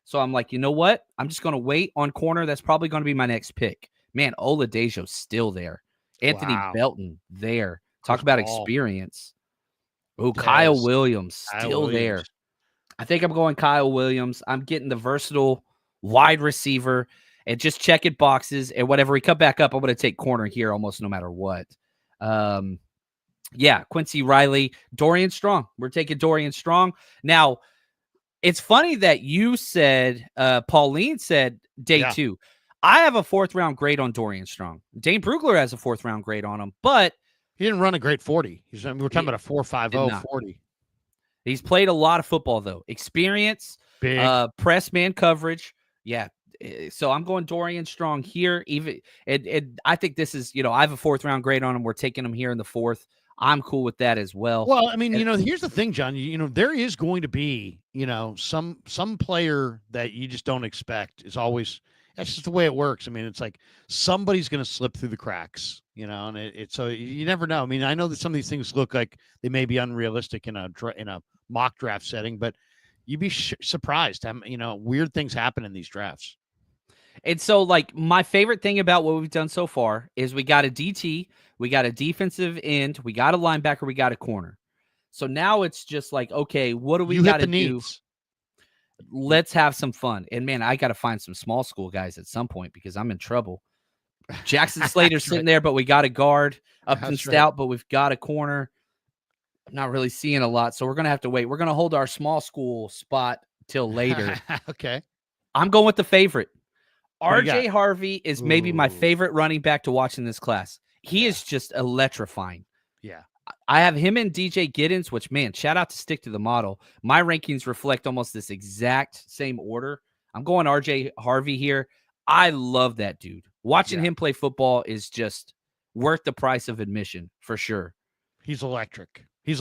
So I'm like, you know what? I'm just going to wait on corner. That's probably going to be my next pick. Man, Oladejo's still there. Anthony Belton there. Talk about experience. Oh, Kyle Williams still there. I think I'm going Kyle Williams. I'm getting the versatile wide receiver and just checking boxes. And whenever we come back up, I'm going to take corner here almost no matter what. Yeah, Quincy Riley, Dorian Strong. We're taking Dorian Strong. Now, it's funny that you said, Pauline said day 2. I have a 4th round grade on Dorian Strong. Dane Brugler has a 4th round grade on him, but he didn't run a great 40. We're talking about a 4.50 40. He's played a lot of football, though. Experience, big press man coverage. Yeah. So I'm going Dorian Strong here. I think this is, I have a 4th round grade on him. We're taking him here in the 4th. I'm cool with that as well. Well, I mean, here's the thing, John. There is going to be, some player that you just don't expect is always. That's just the way it works. I mean, it's like somebody's going to slip through the cracks, and it's so you never know. I mean, I know that some of these things look like they may be unrealistic in a mock draft setting, but you'd be surprised how, weird things happen in these drafts. And so, like, my favorite thing about what we've done so far is we got a DT, we got a defensive end, we got a linebacker, we got a corner. So now it's just like, okay, what do we got to do? Let's have some fun. And man, I got to find some small school guys at some point because I'm in trouble. Jackson Slater's sitting there, but we got a guard. Upton Stout, but we've got a corner. I'm not really seeing a lot, so we're going to have to wait. We're going to hold our small school spot till later. Okay. I'm going with the favorite. RJ Harvey is maybe my favorite running back to watch in this class. He is just electrifying. Yeah. I have him and DJ Giddens, which, man, shout out to Stick to the Model. My rankings reflect almost this exact same order. I'm going RJ Harvey here. I love that dude. Watching him play football is just worth the price of admission for sure. He's electric. And he's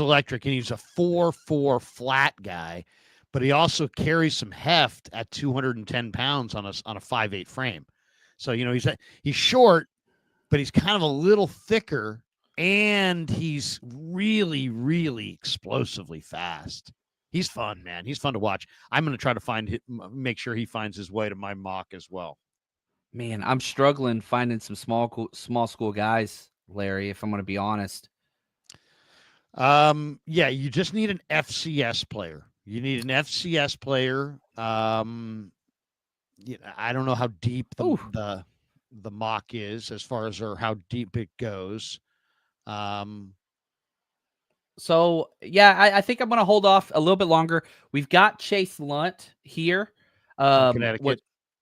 a 4.4 flat guy, but he also carries some heft at 210 pounds on a 5.8 frame. So, he's short, but he's kind of a little thicker. And he's really, really explosively fast. He's fun, man. He's fun to watch. I'm going to try to make sure he finds his way to my mock as well. Man, I'm struggling finding some small school guys, Larry, if I'm going to be honest. Yeah, you just need an FCS player. I don't know how deep the mock is as far as how deep it goes. So yeah, I think I'm going to hold off a little bit longer. We've got Chase Lunt here, Connecticut.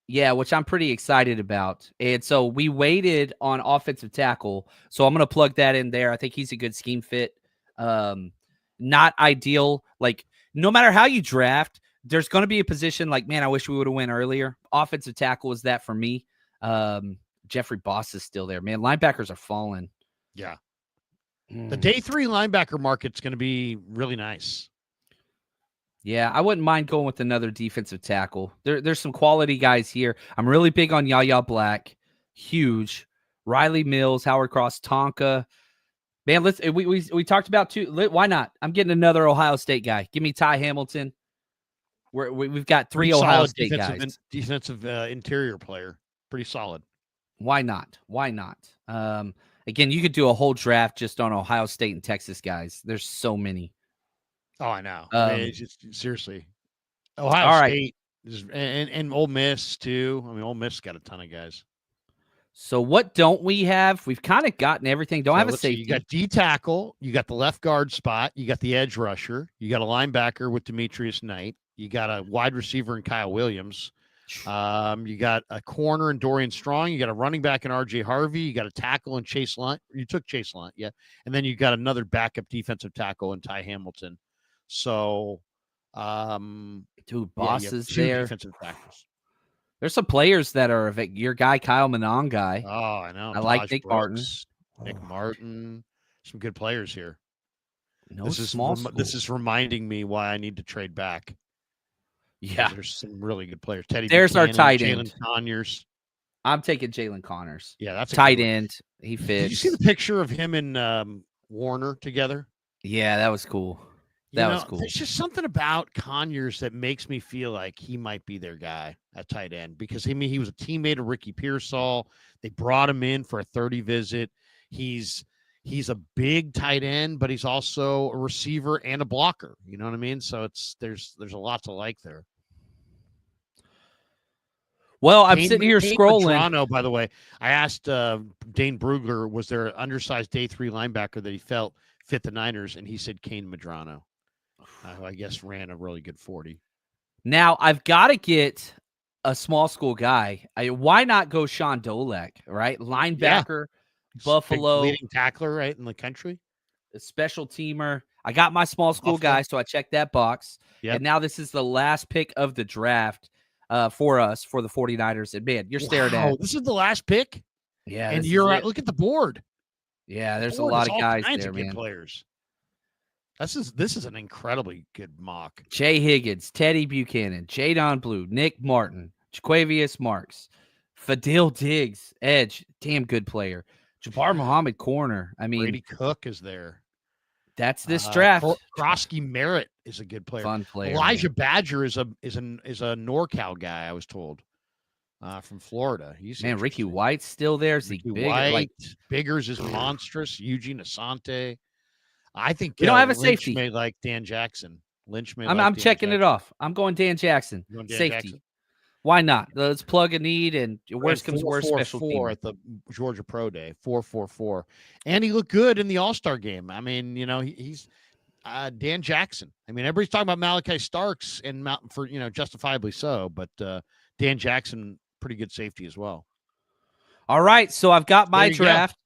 which I'm pretty excited about. And so we waited on offensive tackle, so I'm going to plug that in there. I think he's a good scheme fit. Not ideal. Like, no matter how you draft, there's going to be a position like, man, I wish we would have went earlier. Offensive tackle is that for me. Jeffrey Boss is still there, man. Linebackers are falling. Yeah. The day 3 linebacker market's going to be really nice. Yeah, I wouldn't mind going with another defensive tackle. There's some quality guys here. I'm really big on Yaya Black. Huge. Riley Mills, Howard Cross, Tonka. Man, we talked about 2. Why not? I'm getting another Ohio State guy. Give me Ty Hamilton. We've got 3 Ohio State guys. Defensive interior player. Pretty solid. Why not? Again, you could do a whole draft just on Ohio State and Texas guys. There's so many. Oh, I know. Seriously. Ohio State and Ole Miss, too. I mean, Ole Miss got a ton of guys. So what don't we have? We've kind of gotten everything. Don't have a safety. You got D tackle. You got the left guard spot. You got the edge rusher. You got a linebacker with Demetrius Knight. You got a wide receiver in Kyle Williams. You got a corner in Dorian Strong. You got a running back in R.J. Harvey. You got a tackle in Chase Lunt. You took Chase Lunt, yeah. And then you got another backup defensive tackle in Ty Hamilton. So, Dude, yeah, you Boss have is two there. defensive tackles. There's some players that are your guy, Kyle Manon guy. Oh, I know. I like Taj Nick Martin. Brooks, Nick Martin. Some good players here. No This is small this is reminding me why I need to trade back. Yeah. There's some really good players. Teddy There's our Buchanan, tight Jalen end. Conyers. I'm taking Jalen Connors. Yeah, that's a tight good one. end. He fits. Did you see the picture of him and Warner together? Yeah, that was cool. That was cool. There's just something about Conyers that makes me feel like he might be their guy at tight end because he was a teammate of Ricky Pearsall. They brought him in for a 30 visit. He's a big tight end, but he's also a receiver and a blocker. You know what I mean? So there's a lot to like there. Well, I'm sitting here scrolling. Toronto, by the way, I asked Dane Brugler, was there an undersized day 3 linebacker that he felt fit the Niners, and he said Kane Medrano. Who I guess ran a really good 40. Now I've got to get a small school guy. Why not go Sean Dolak, right? Linebacker, yeah. Buffalo, leading tackler, right in the country, a special teamer. I got my small school guy, so I checked that box. Yep. And now this is the last pick of the draft for us for the 49ers. And man, you're staring at. This is the last pick. Yeah, and you're at. Look at the board. Yeah, there's a lot of guys there, man. Players. This is an incredibly good mock. Jay Higgins, Teddy Buchanan, Jadon Blue, Nick Martin, Jaquavius Marks, Fadil Diggs, edge, damn good player. Jabbar Muhammad, corner. I mean, Brady Cook is there. That's this draft. Krosky Merritt is a good player. Fun player. Elijah Badger is a NorCal guy. I was told from Florida. Ricky White's still there. Ricky White, Biggers is monstrous. Eugene Asante. I think we don't have a Lynch safety. May like Dan Jackson. Lynch may. I'm checking it off. I'm going Dan Jackson. Safety. Jackson? Why not? Let's plug a need, and worst comes worst. Special team at the Georgia Pro Day. 4.44, and he looked good in the All-Star game. I mean, he's Dan Jackson. I mean, everybody's talking about Malachi Starks and for justifiably so, but Dan Jackson, pretty good safety as well. All right, so I've got my draft.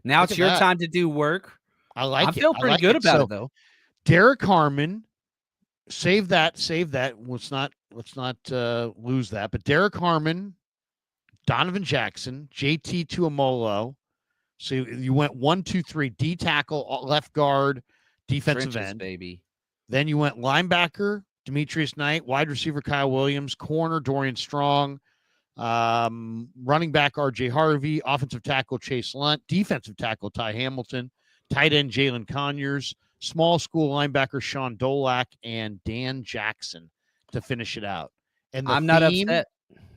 Now it's your time to do work. I like it. I feel pretty good about it, though. Derek Harmon, save that. Let's not lose that. But Derek Harmon, Donovan Jackson, JT Tuamolo. So you went 1, 2, 3, D tackle, left guard, defensive end, baby. Then you went linebacker, Demetrius Knight, wide receiver Kyle Williams, corner Dorian Strong, running back R.J. Harvey, offensive tackle Chase Lunt, defensive tackle Ty Hamilton, tight end Jalen Conyers, small school linebacker Sean Dolak, and Dan Jackson to finish it out. And I'm not upset.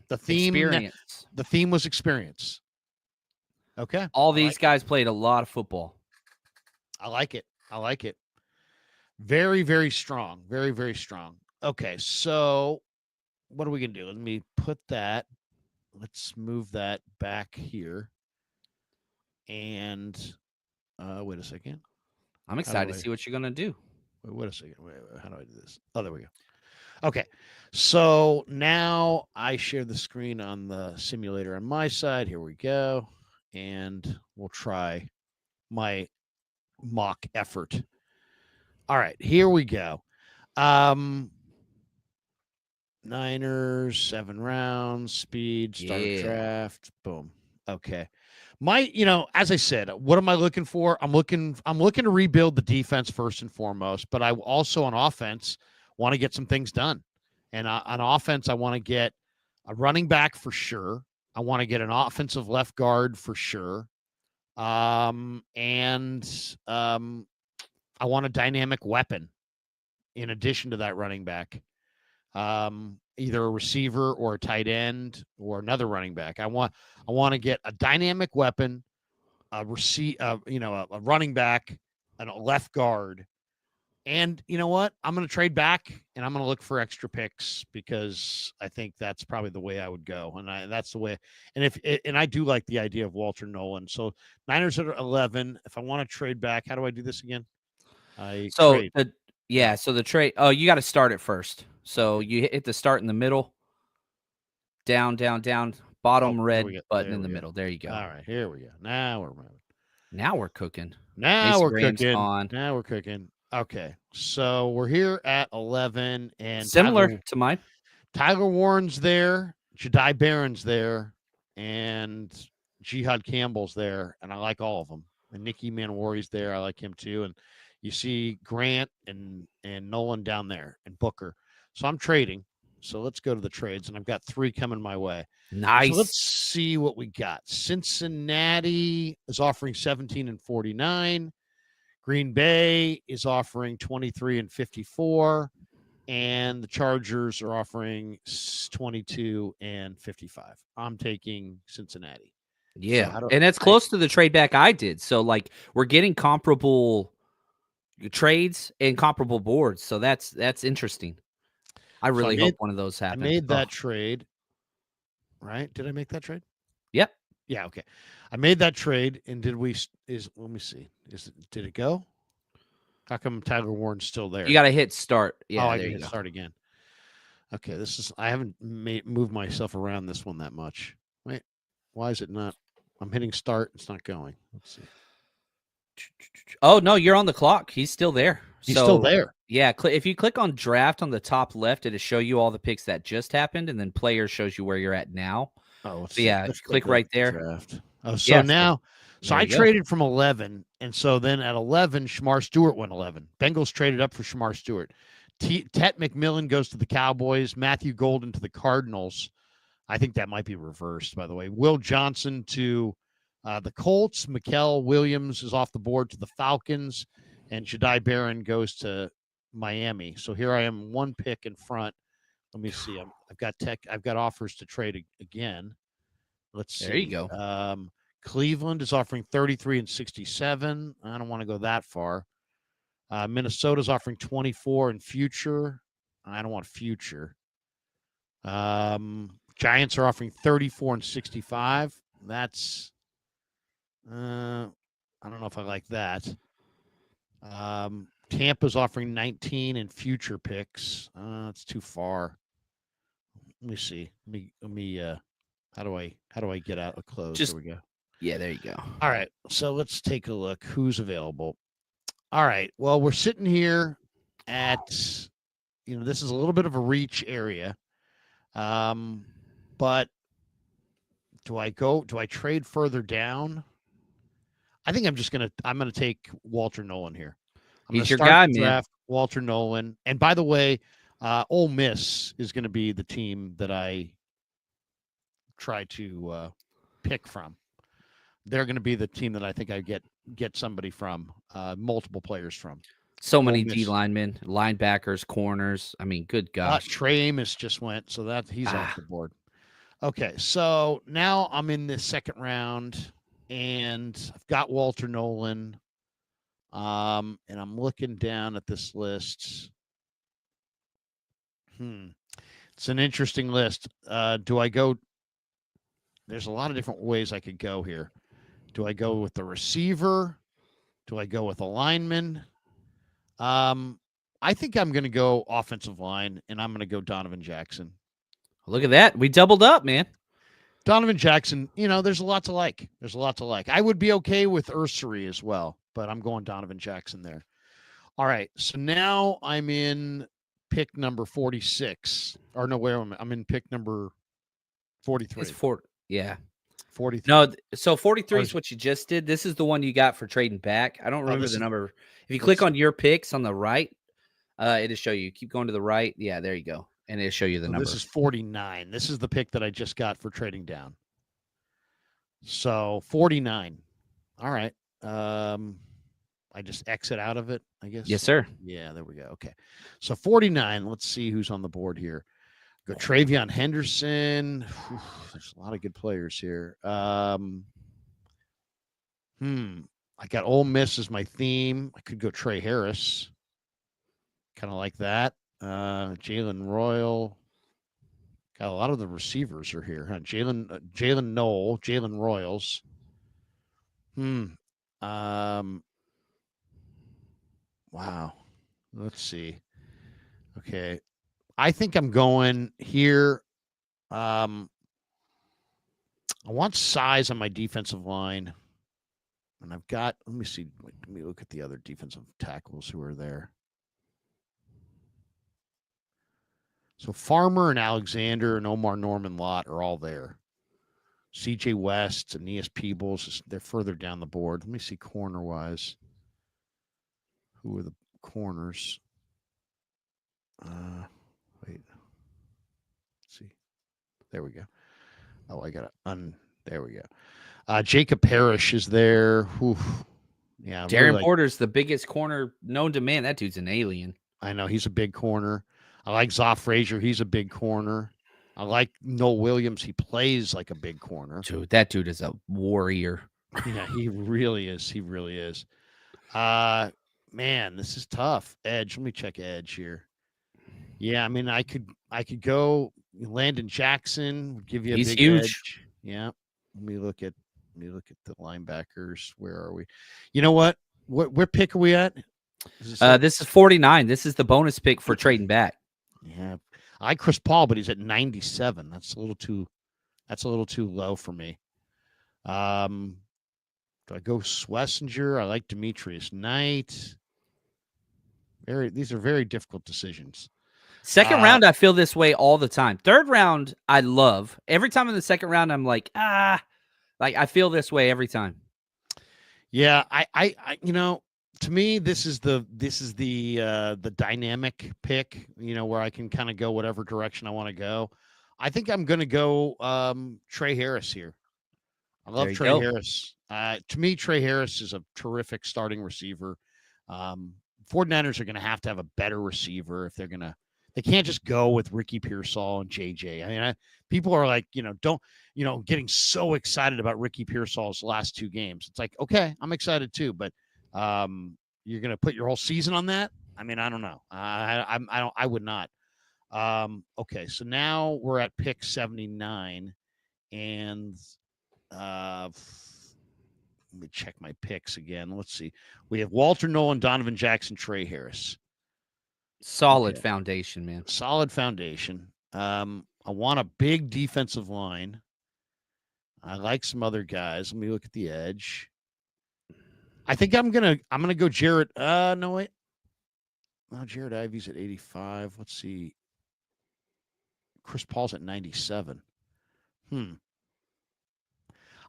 The theme was experience. Okay. All these guys played a lot of football. I like it. Very, very strong. Very, very strong. Okay, so what are we going to do? Let me put that. Let's move that back here. And wait a second. I'm excited to see what you're going to do. Wait a second. Wait, how do I do this? Oh, there we go. Okay, so now I share the screen on the simulator on my side. Here we go. And we'll try my mock effort. All right, here we go. Niners, 7 rounds, speed, start draft, boom. Okay. As I said, what am I looking for? I'm looking to rebuild the defense first and foremost, but I also on offense want to get some things done. And on offense, I want to get a running back for sure. I want to get an offensive left guard for sure. I want a dynamic weapon in addition to that running back. Either a receiver or a tight end or another running back. I want to get a dynamic weapon, a running back, and a left guard. And you know what? I'm going to trade back and I'm going to look for extra picks because I think that's probably the way I would go. And that's the way. And I do like the idea of Walter Nolan. So Niners at 11. If I want to trade back, how do I do this again? So the trade. Oh, you got to start it first. So you hit the start in the middle. Down, down, down. Bottom here red we go. button There in the we go. middle. There you go. All right, here we go. Now we're moving. Now we're cooking. Now Mason we're Graham's cooking. on. Now we're cooking. Okay, so we're here at 11, and Similar to mine. Tyler Warren's there, Jedi Barron's there, and Jihad Campbell's there, and I like all of them. And Nicky Manwari's there. I like him too. And you see Grant and Nolan down there and Booker. So I'm trading. So let's go to the trades, and I've got 3 coming my way. Nice. So let's see what we got. Cincinnati is offering 17 and 49. Green Bay is offering 23 and 54. And the Chargers are offering 22 and 55. I'm taking Cincinnati. Yeah, and that's close to the trade back I did. So, like, we're getting comparable trades and comparable boards. So that's interesting. I really hope one of those happens. I made that trade, right? Did I make that trade? Yep. Yeah. Okay. I made that trade, and let me see. Did it go? How come Tyler Warren's still there? You got to hit start. Yeah, I can hit start again. Okay, I haven't moved myself around this one that much. Wait, why is it not? I'm hitting start. It's not going. Let's see. Oh, no, you're on the clock. He's still there. He's still there. Yeah, if you click on draft on the top left, it'll show you all the picks that just happened, and then player shows you where you're at now. Oh, so yeah, click right there. Draft. Oh, so now, so I traded from 11, and so then at 11, Shemar Stewart went 11. Bengals traded up for Shemar Stewart. Tet McMillan goes to the Cowboys. Matthew Golden to the Cardinals. I think that might be reversed, by the way. Will Johnson to the Colts. Mikael Williams is off the board to the Falcons, and Jedi Barron goes to Miami. So here I am, 1 pick in front. Let me see. I've got offers to trade again. Let's see. There you go. Cleveland is offering 33 and 67. I don't want to go that far. Minnesota's offering 24 in future. I don't want future. Giants are offering 34 and 65. That's I don't know if I like that. Tampa's offering 19 in future picks. That's too far. Let me see. Let me how do I get out of close? There we go. Yeah, there you go. All right. So let's take a look. Who's available? All right. Well, we're sitting here at, this is a little bit of a reach area. But do I trade further down? I think I'm going to take Walter Nolan here. He's your guy, man. Walter Nolan. And by the way, Ole Miss is going to be the team that I try to pick from. They're going to be the team that I think I get somebody from, multiple players from. So many D linemen, linebackers, corners. I mean, good gosh. Trey Amos just went, so that he's off the board. Okay, so now I'm in the second round, and I've got Walter Nolan. And I'm looking down at this list. It's an interesting list. Do I go? There's a lot of different ways I could go here. Do I go with the receiver? Do I go with a lineman? I think I'm going to go offensive line, and I'm going to go Donovan Jackson. Look at that. We doubled up, man. Donovan Jackson, there's a lot to like. I would be okay with Ursary as well, but I'm going Donovan Jackson there. All right, so now I'm in pick number 46. Or no, wait a minute. I'm in pick number 43. It's 43. No, so 43 is what you just did. This is the one you got for trading back. I don't remember the number. If you click on your picks on the right, it'll show you. Keep going to the right. Yeah, there you go. And it'll show you the number. This is 49. This is the pick that I just got for trading down. So 49. All right. I just exit out of it, I guess. Yes, sir. Yeah, there we go. Okay. So 49. Let's see who's on the board here. Go Travion Henderson. Whew, there's a lot of good players here. I got Ole Miss as my theme. I could go Trey Harris. Kind of like that. Jalen Royal. Got a lot of the receivers are here. Huh? Jalen Knoll, Jalen Royals. Wow. Let's see. Okay. I think I'm going here. I want size on my defensive line. And I've got, let me see, let me look at the other defensive tackles who are there. So Farmer and Alexander and Omar Norman Lott are all there. CJ West, Aeneas Peebles, they're further down the board. Let me see corner wise. Who are the corners? Wait. Let's see. There we go. Oh, I got to there we go. Jacob Parrish is there. Oof. Yeah. Darren Porter's the biggest corner known to man. That dude's an alien. I know he's a big corner. I like Zoff Frazier. He's a big corner. I like Noel Williams. He plays like a big corner. Dude, that dude is a warrior. Yeah, he really is. He really is. Man, this is tough. Edge. Let me check edge here. Yeah, I mean, I could go Landon Jackson. Give you a big huge. Edge. Yeah. Let me look at the linebackers. Where are we? You know what? Where pick are we at? This is 49. This is the bonus pick for trading back. Yeah. I like Chris Paul, but he's at 97. That's a little too low for me. Do I go Schlesinger? I like Demetrius Knight. These are very difficult decisions. Second round, I feel this way all the time. Third round, I love. Every time in the second round, I'm like, I feel this way every time. Yeah, I to me, this is the dynamic pick, where I can kind of go whatever direction I want to go. I think I'm going to go Trey Harris here. I love Trey Harris. To me, Trey Harris is a terrific starting receiver. 49ers are going to have a better receiver if they can't just go with Ricky Pearsall and JJ. I mean, people are like, getting so excited about Ricky Pearsall's last two games. It's like, okay, I'm excited too, but you're going to put your whole season on that? I mean, I don't know. I would not. Okay, so now we're at pick 79, and let me check my picks again. Let's see. We have Walter Nolan, Donovan Jackson, Trey Harris. Solid foundation, man. Solid foundation. I want a big defensive line. I like some other guys. Let me look at the edge. I think I'm gonna go Jared. No wait. No, Jared Ivey's at 85. Let's see. Chris Paul's at 97.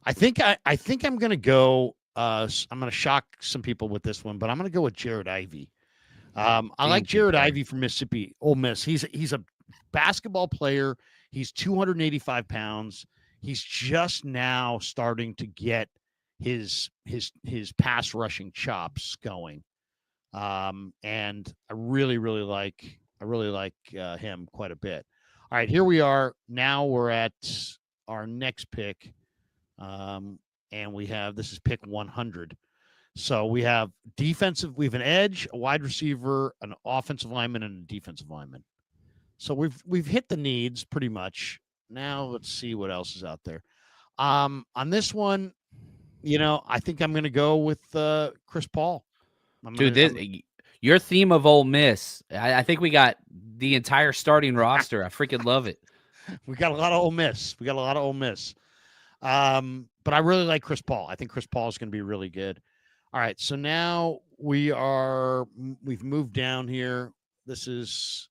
I think I'm gonna go. I'm gonna shock some people with this one, but I'm gonna go with Jared Ivey. I like Jared Ivey from Mississippi, Ole Miss. He's a basketball player. He's 285 pounds. He's just now starting to get his pass rushing chops going, and I really like him quite a bit. All right, here we are. Now we're at our next pick, and this is pick 100. So we have defensive. We have an edge, a wide receiver, an offensive lineman, and a defensive lineman. So we've hit the needs pretty much. Now let's see what else is out there. On this one, I think I'm going to go with Chris Paul. Your theme of Ole Miss. I think we got the entire starting roster. I freaking love it. We got a lot of Ole Miss. But I really like Chris Paul. I think Chris Paul is going to be really good. All right, so now we've moved down here. This is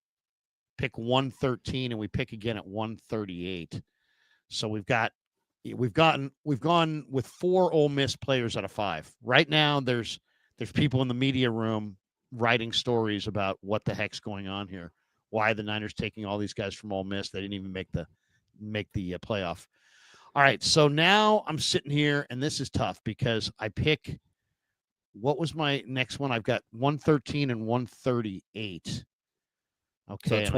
pick 113, and we pick again at 138. So we've gone with 4 Ole Miss players out of 5. Right now, there's people in the media room writing stories about what the heck's going on here. Why the Niners taking all these guys from Ole Miss? They didn't even make the playoff. All right, so now I'm sitting here, and this is tough because I pick. What was my next one? I've got 113 and 138. Okay. So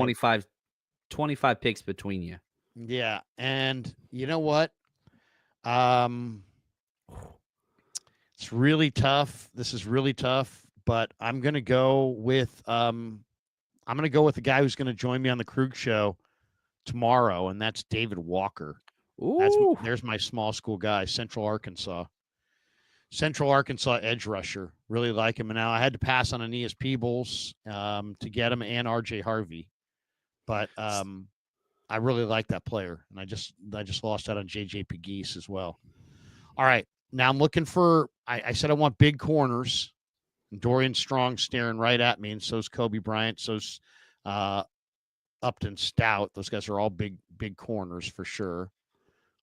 25 picks between you. Yeah. And you know what? It's really tough. This is really tough, but I'm going to go with the guy who's going to join me on the Krueg show tomorrow, and that's David Walker. Ooh. There's my small school guy, Central Arkansas edge rusher. Really like him. And now I had to pass on Aeneas Peebles to get him, and RJ Harvey. But I really like that player, and I just lost out on JJP Geese as well. All right, now I'm looking for. I said I want big corners. Dorian Strong staring right at me, and so's Kobe Bryant. So's uh, Upton Stout. Those guys are all big corners for sure.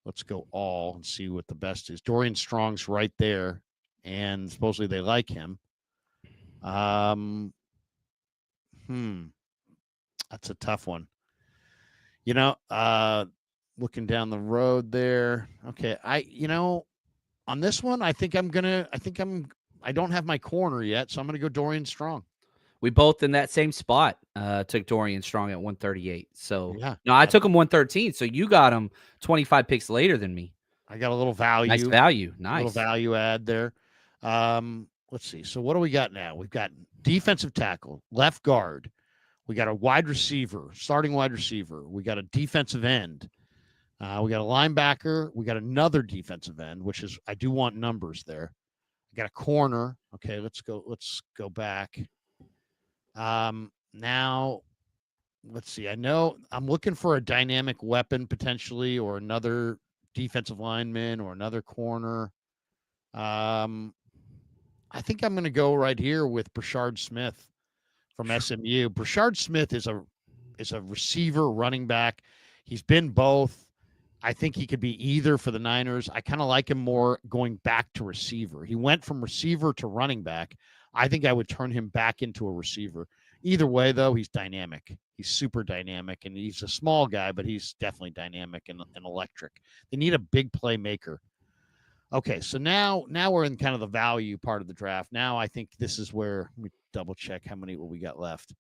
Let's go all and see what the best is. Dorian Strong's right there, and supposedly they like him. Um, that's a tough one. Looking down the road there. Okay, on this one, I don't have my corner yet, so I'm gonna go Dorian Strong. We both in that same spot took Dorian Strong at 138. So Yeah, no, I took him 113. So you got him 25 picks later than me. I got a little value. Nice value. Nice. Little value add there. Let's see. So what do we got now? We've got defensive tackle, left guard. We got a wide receiver, starting wide receiver. We got a defensive end. We got a linebacker. We got another defensive end, which is I do want numbers there. I got a corner. Okay, let's go back. Now let's see. I know I'm looking for a dynamic weapon potentially, or another defensive lineman, or another corner. I think I'm going to go right here with Brashard Smith from SMU. Brashard Smith is a receiver, running back. He's been both. I think he could be either for the Niners. I kind of like him more going back to receiver. He went from receiver to running back. I think I would turn him back into a receiver. Either way, though, he's dynamic. He's super dynamic, and he's a small guy, but he's definitely dynamic and electric. They need a big playmaker. Okay, so now we're in kind of the value part of the draft. Now I think this is where we double check how many we got left.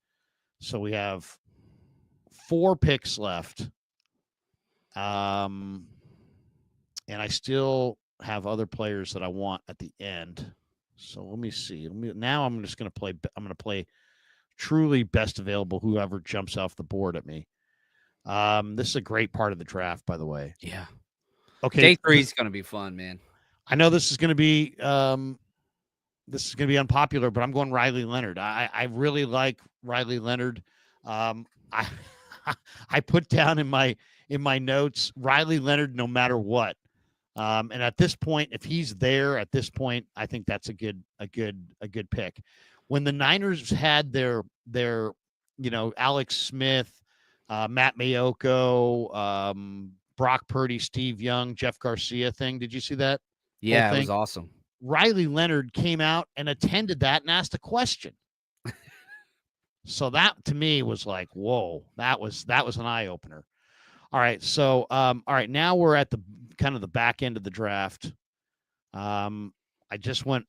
So we have 4 picks left. And I still have other players that I want at the end. So let me see. Now I'm just going to play. I'm going to play truly best available, whoever jumps off the board at me. This is a great part of the draft, by the way. Yeah. Okay. Day 3 is going to be fun, man. I know this is going to be unpopular, but I'm going Riley Leonard. I really like Riley Leonard. I put down in my notes Riley Leonard no matter what. And at this point, if he's there at this point, I think that's a good pick. When the Niners had their Alex Smith, Matt Mayoko, Brock Purdy, Steve Young, Jeff Garcia thing, did you see that? Yeah, it was awesome. Riley Leonard came out and attended that and asked a question. So that to me was like, whoa, that was an eye opener. All right. So, all right, now we're at the kind of the back end of the draft. I just went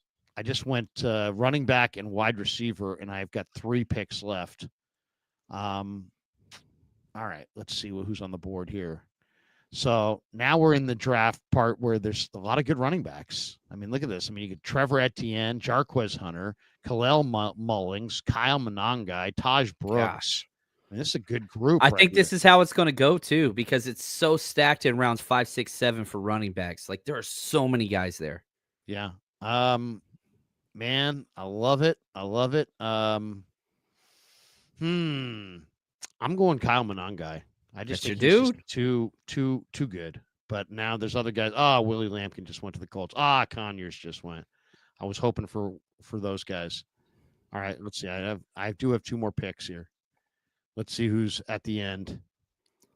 running back and wide receiver, and I've got 3 picks left. All right, let's see who's on the board here. So now we're in the draft part where there's a lot of good running backs. I mean, look at this. I mean, you get Trevor Etienne, Jarquez Hunter, Kalel Mullings, Kyle Monangai, Taj Brooks. Gosh. I mean, this is a good group. I think this is how it's going to go, too, because it's so stacked in rounds 5, 6, 7 for running backs. Like, there are so many guys there. Yeah. Man, I love it. I'm going Kyle Monangai. I just think he's just too good. But now there's other guys. Willie Lampkin just went to the Colts. Conyers just went. I was hoping for those guys. All right, let's see. I do have 2 more picks here. Let's see who's at the end.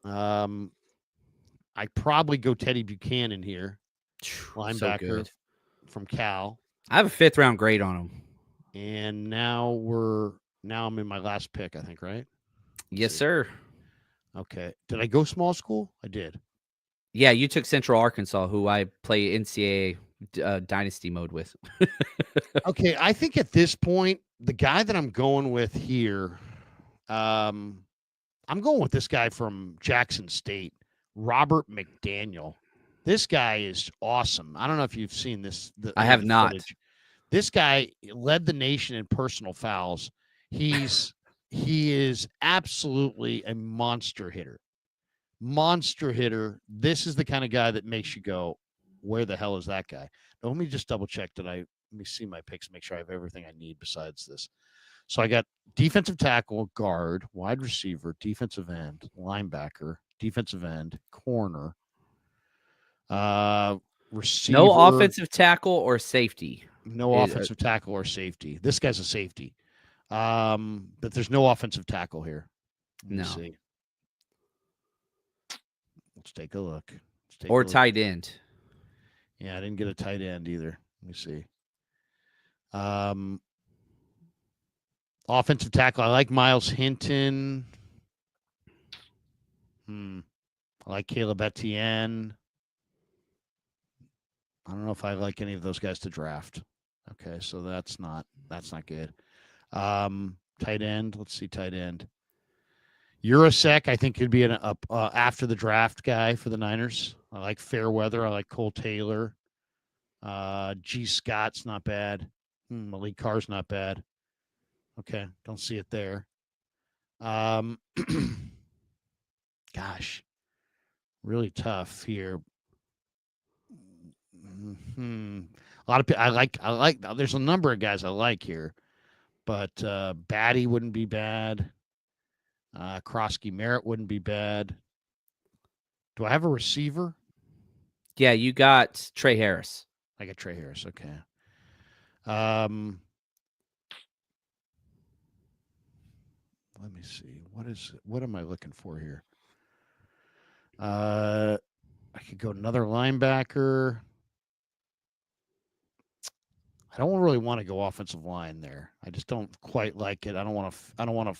I probably go Teddy Buchanan here, linebacker from Cal. I have a 5th round grade on him. And now I'm in my last pick, I think, right? Yes, sir. Okay. Did I go small school? I did. Yeah, you took Central Arkansas, who I play NCAA dynasty mode with. Okay, I think at this point, the guy that I'm going with here, I'm going with this guy from Jackson State, Robert McDaniel. This guy is awesome. I don't know if you've seen this. I have not. Footage. This guy led the nation in personal fouls. He is absolutely a monster hitter. This is the kind of guy that makes you go, where the hell is that guy? Now, let me just double check. Let me see my picks, make sure I have everything I need besides this. So I got defensive tackle, guard, wide receiver, defensive end, linebacker, defensive end, corner, receiver. No offensive tackle or safety. No offensive tackle or safety. This guy's a safety. But there's no offensive tackle here. Let me see. Let's take a look. Or tight end. Yeah, I didn't get a tight end either. Let me see. Offensive tackle. I like Miles Hinton. I like Caleb Etienne. I don't know if I like any of those guys to draft. Okay, so that's not good. Tight end. Let's see, tight end. Urasek, I think, could be an after the draft guy for the Niners. I like Fairweather. I like Cole Taylor. G. Scott's not bad. Malik Carr's not bad. Okay, don't see it there. Gosh, really tough here. A lot of people I like. There's a number of guys I like here, but Batty wouldn't be bad. Krosky Merritt wouldn't be bad. Do I have a receiver? Yeah, you got Trey Harris. I got Trey Harris. Okay. Let me see. What am I looking for here? I could go another linebacker. I don't really want to go offensive line there. I just don't quite like it. I don't want to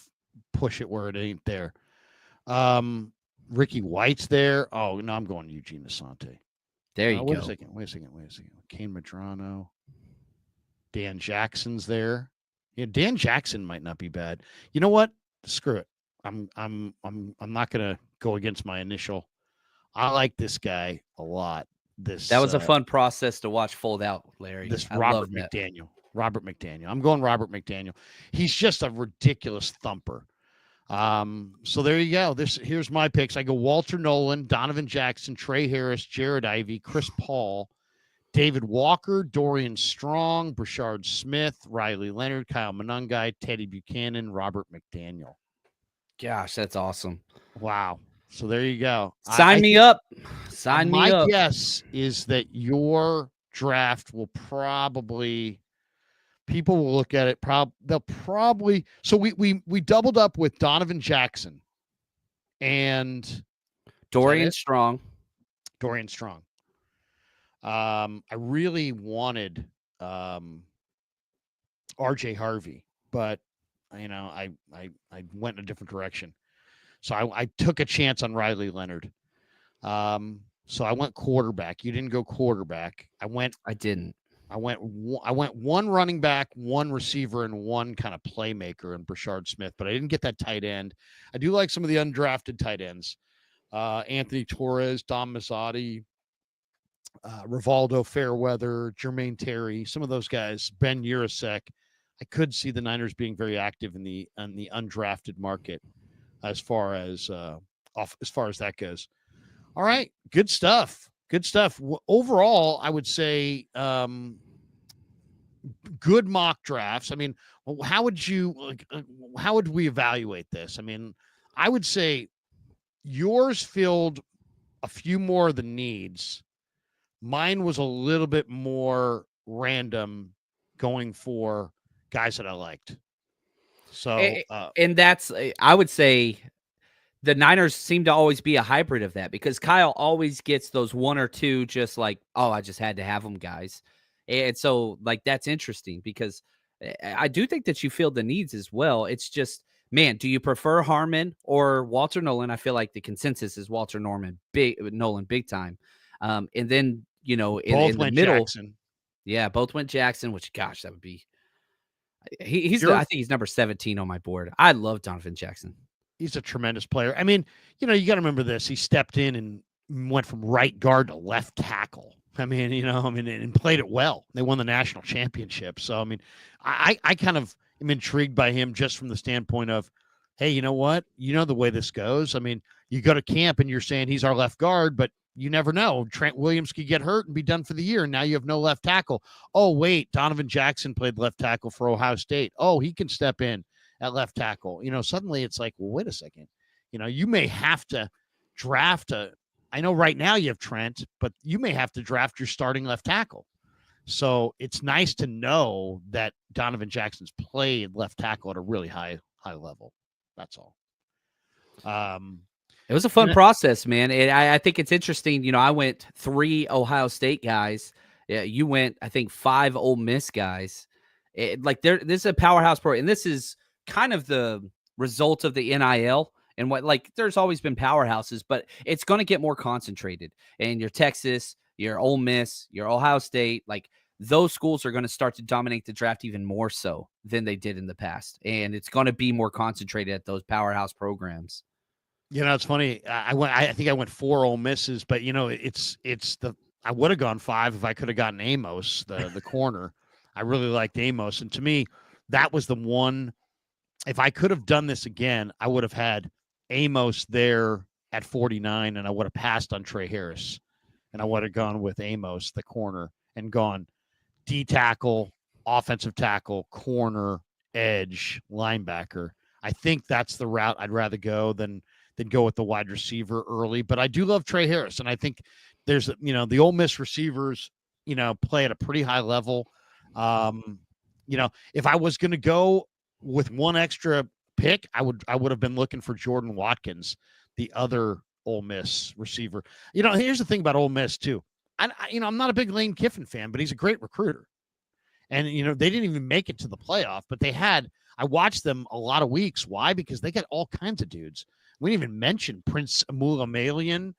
push it where it ain't there. Ricky White's there. Oh no, I'm going Eugene Asante. There you go. Wait a second. Kane Madrano. Dan Jackson's there. Yeah, Dan Jackson might not be bad. You know what? Screw it. I'm not gonna go against my initial. I like this guy a lot. That was a fun process to watch fold out, Larry. This Robert McDaniel. Robert McDaniel. I'm going Robert McDaniel. He's just a ridiculous thumper. So there you go. Here's my picks. I go Walter Nolan, Donovan Jackson, Trey Harris, Jared Ivey, Chris Paul, David Walker, Dorian Strong, Brashard Smith, Riley Leonard, Kyle Monangai, Teddy Buchanan, Robert McDaniel. Gosh, that's awesome. Wow. So there you go. Sign me up. My guess is that your draft will probably people will look at it. They'll probably. So we doubled up with Donovan Jackson and Dorian Strong. Dorian Strong. I really wanted RJ Harvey, but I went in a different direction. So I took a chance on Riley Leonard. So I went quarterback. You didn't go quarterback. I didn't. I went one running back, one receiver, and one kind of playmaker in Brashard Smith, but I didn't get that tight end. I do like some of the undrafted tight ends. Anthony Torres, Dom Mazzotti, Rivaldo Fairweather, Jermaine Terry, some of those guys, Ben Urasek. I could see the Niners being very active in the undrafted market as far as that goes. All right, good stuff. Overall, I would say good mock drafts. I mean, how would we evaluate this? I mean, I would say yours filled a few more of the needs. Mine was a little bit more random, going for guys that I liked. So, and that's, I would say, the Niners seem to always be a hybrid of that, because Kyle always gets those one or two just like, oh, I just had to have them guys. And so, like, that's interesting, because I do think that you feel the needs as well. It's just, man, do you prefer Harmon or Walter Nolan? I feel like the consensus is Walter Nolan big time. And then, in the middle, Jackson. Yeah, both went Jackson, which, gosh, that would be, I think he's number 17 on my board. I love Donovan Jackson. He's a tremendous player. I mean, you got to remember this. He stepped in and went from right guard to left tackle. I mean, and played it well. They won the national championship. So, I mean, I kind of am intrigued by him just from the standpoint of, hey, you know what? You know the way this goes. I mean, you go to camp and you're saying he's our left guard, but you never know. Trent Williams could get hurt and be done for the year. And now you have no left tackle. Oh, wait, Donovan Jackson played left tackle for Ohio State. Oh, he can step in at left tackle. Suddenly it's like, well, wait a second. You may have to draft I know right now you have Trent, but you may have to draft your starting left tackle. So it's nice to know that Donovan Jackson's played left tackle at a really high level. That's all. It was a fun process, man. I think it's interesting. I went 3 Ohio State guys. You went, I think, 5 Ole Miss guys. This is a powerhouse program, and this is kind of the result of the NIL. And there's always been powerhouses, but it's going to get more concentrated. And your Texas, your Ole Miss, your Ohio State, those schools are going to start to dominate the draft even more so than they did in the past. And it's going to be more concentrated at those powerhouse programs. It's funny. I think I went 4 Ole Misses, but I would have gone 5 if I could have gotten Amos, the corner. I really liked Amos, and to me, that was the one. If I could have done this again, I would have had Amos there at 49, and I would have passed on Trey Harris, and I would have gone with Amos, the corner, and gone D tackle, offensive tackle, corner, edge, linebacker. I think that's the route I'd rather go than go with the wide receiver early. But I do love Trey Harris, and I think there's the Ole Miss receivers play at a pretty high level. If I was going to go with one extra pick, I would have been looking for Jordan Watkins, the other Ole Miss receiver. Here's the thing about Ole Miss too. I'm not a big Lane Kiffin fan, but he's a great recruiter. And they didn't even make it to the playoff, but I watched them a lot of weeks. Why? Because they got all kinds of dudes. We didn't even mention Prince Mulamalian.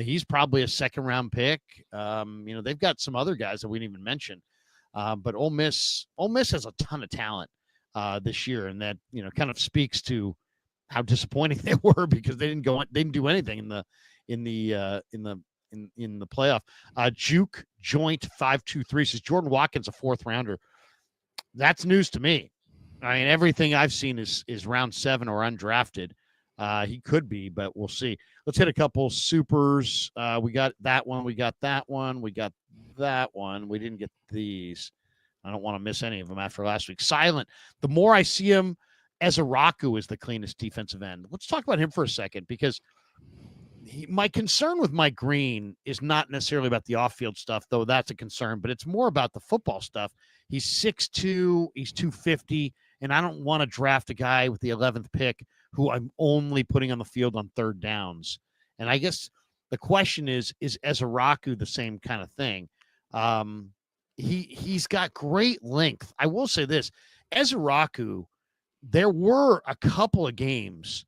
He's probably a 2nd-round pick. They've got some other guys that we didn't even mention. But Ole Miss has a ton of talent this year, and that kind of speaks to how disappointing they were because they didn't do anything in the playoff. Juke Joint 523 says Jordan Watkins a 4th rounder. That's news to me. I mean, everything I've seen is round 7 or undrafted. He could be, but we'll see. Let's hit a couple supers. We got that one. We got that one. We got that one. We didn't get these. I don't want to miss any of them after last week. Silent. The more I see him, Ezeraku is the cleanest defensive end. Let's talk about him for a second because my concern with Mike Green is not necessarily about the off-field stuff, though that's a concern, but it's more about the football stuff. He's 6'2", he's 250, and I don't want to draft a guy with the 11th pick who I'm only putting on the field on 3rd downs. And I guess the question is Ezeraku the same kind of thing? He's got great length. I will say this, Ezeraku, there were a couple of games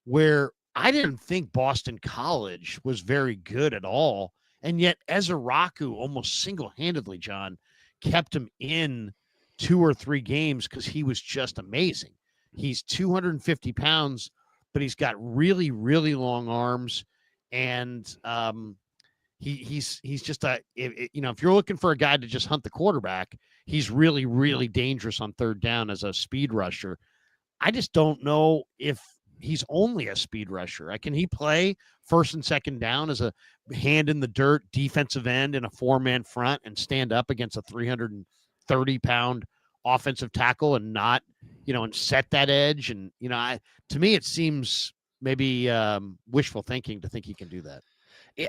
where I didn't think Boston College was very good at all. And yet Ezeraku almost single-handedly, John, kept him in 2 or 3 games because he was just amazing. He's 250 pounds, but he's got really, really long arms. And he's just if you're looking for a guy to just hunt the quarterback, he's really, really dangerous on 3rd down as a speed rusher. I just don't know if he's only a speed rusher. Can he play 1st and 2nd down as a hand in the dirt defensive end in a 4-man front and stand up against a 330-pound offensive tackle and not, and set that edge? And, to me, it seems maybe wishful thinking to think he can do that.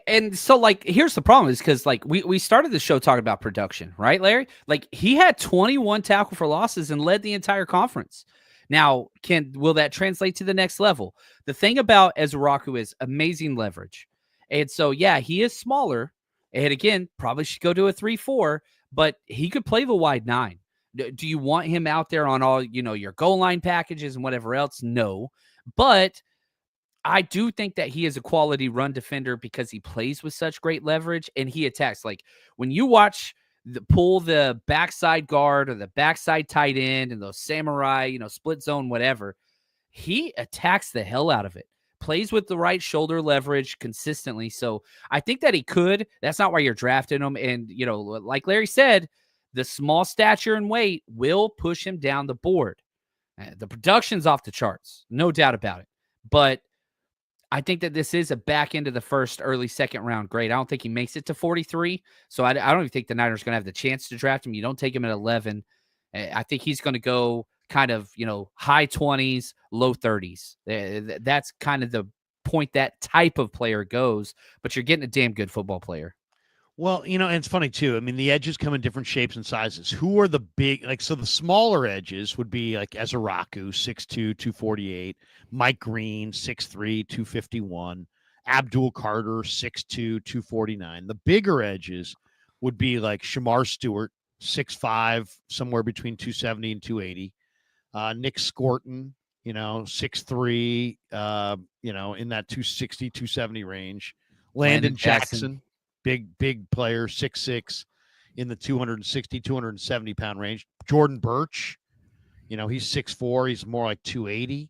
And so, here's the problem is because, we started the show talking about production, right, Larry? He had 21 tackle for losses and led the entire conference. Now, will that translate to the next level? The thing about Ezeraku is amazing leverage. And so, yeah, he is smaller. And again, probably should go to a 3-4, but he could play the wide 9. Do you want him out there on all, your goal line packages and whatever else? No. But I do think that he is a quality run defender because he plays with such great leverage and he attacks. When you watch pull the backside guard or the backside tight end and those samurai, split zone, whatever, he attacks the hell out of it. Plays with the right shoulder leverage consistently. So I think that he could. That's not why you're drafting him. And, like Larry said, the small stature and weight will push him down the board. The production's off the charts, no doubt about it. But I think that this is a back end of the 1st, early 2nd round grade. I don't think he makes it to 43. So I don't even think the Niners are going to have the chance to draft him. You don't take him at 11. I think he's going to go kind of, high 20s, low 30s. That's kind of the point that type of player goes, but you're getting a damn good football player. Well, and it's funny too. I mean, the edges come in different shapes and sizes. Who are the big, so the smaller edges would be like Ezeraku, 6'2", 248, Mike Green, 6'3", 251, Abdul Carter, 6'2", 249. The bigger edges would be like Shemar Stewart, 6'5", somewhere between 270 and 280. Nick Scorton, 6'3", in that 260, 270 range. Landon Jackson, big player, 6'6", in the 260, 270 pound range. Jordan Birch, he's 6'4", he's more like 280.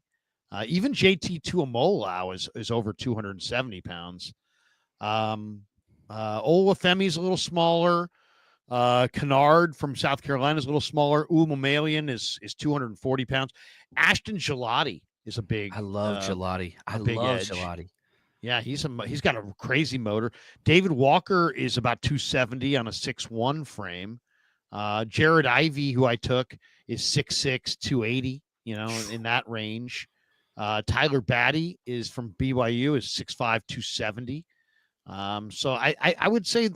Even JT Tuamolau is over 270 pounds. Olafemi's a little smaller. Kennard from South Carolina is a little smaller. Mamalian is 240 pounds. Ashton Gelati is a big. I love Gelati. I love Gelati. Yeah, he's got a crazy motor. David Walker is about 270 on a 6'1" frame. Jared Ivey, who I took, is 6'6", 280. In that range. Tyler Batty is from BYU, is 6'5", 270. So I would say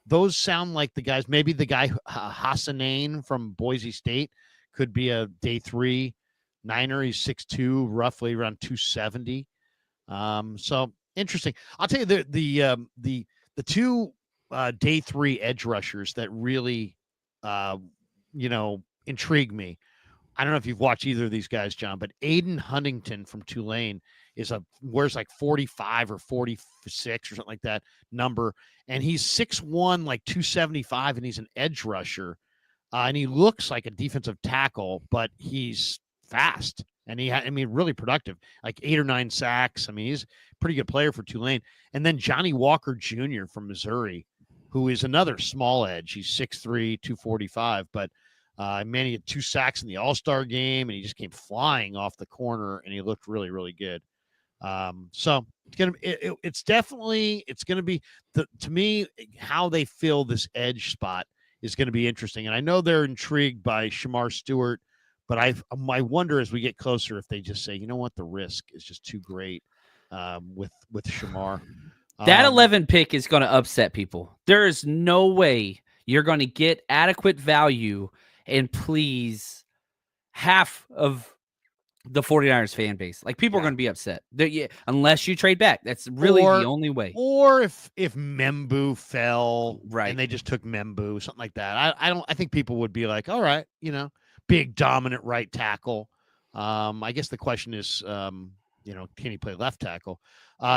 those sound like the guys. Maybe the guy Hassanein from Boise State could be a day 3 Niner. He's 6'2", roughly around 270. So interesting. I'll tell you the two day 3 edge rushers that really intrigue me. I don't know if you've watched either of these guys, John, but Aiden Huntington from Tulane wears like 45 or 46 or something like that number. And he's 6'1", like 275, and he's an edge rusher. And he looks like a defensive tackle, but he's fast. And really productive, like 8 or 9 sacks. I mean, he's a pretty good player for Tulane. And then Johnny Walker Jr. from Missouri, who is another small edge. He's 6'3", 245, but man, he had 2 sacks in the All-Star game, and he just came flying off the corner, and he looked really, really good. So it's going to be to me, how they fill this edge spot is going to be interesting. And I know they're intrigued by Shemar Stewart, but I wonder as we get closer if they just say, you know what, the risk is just too great with Shemar. That 11 pick is going to upset people. There is no way you're going to get adequate value and please half of the 49ers fan base. Like, people are going to be upset unless you trade back. That's really the only way. Or if Membu fell, right, and they just took Membu, something like that. I think people would be like, all right, big dominant right tackle. I guess the question is, can he play left tackle?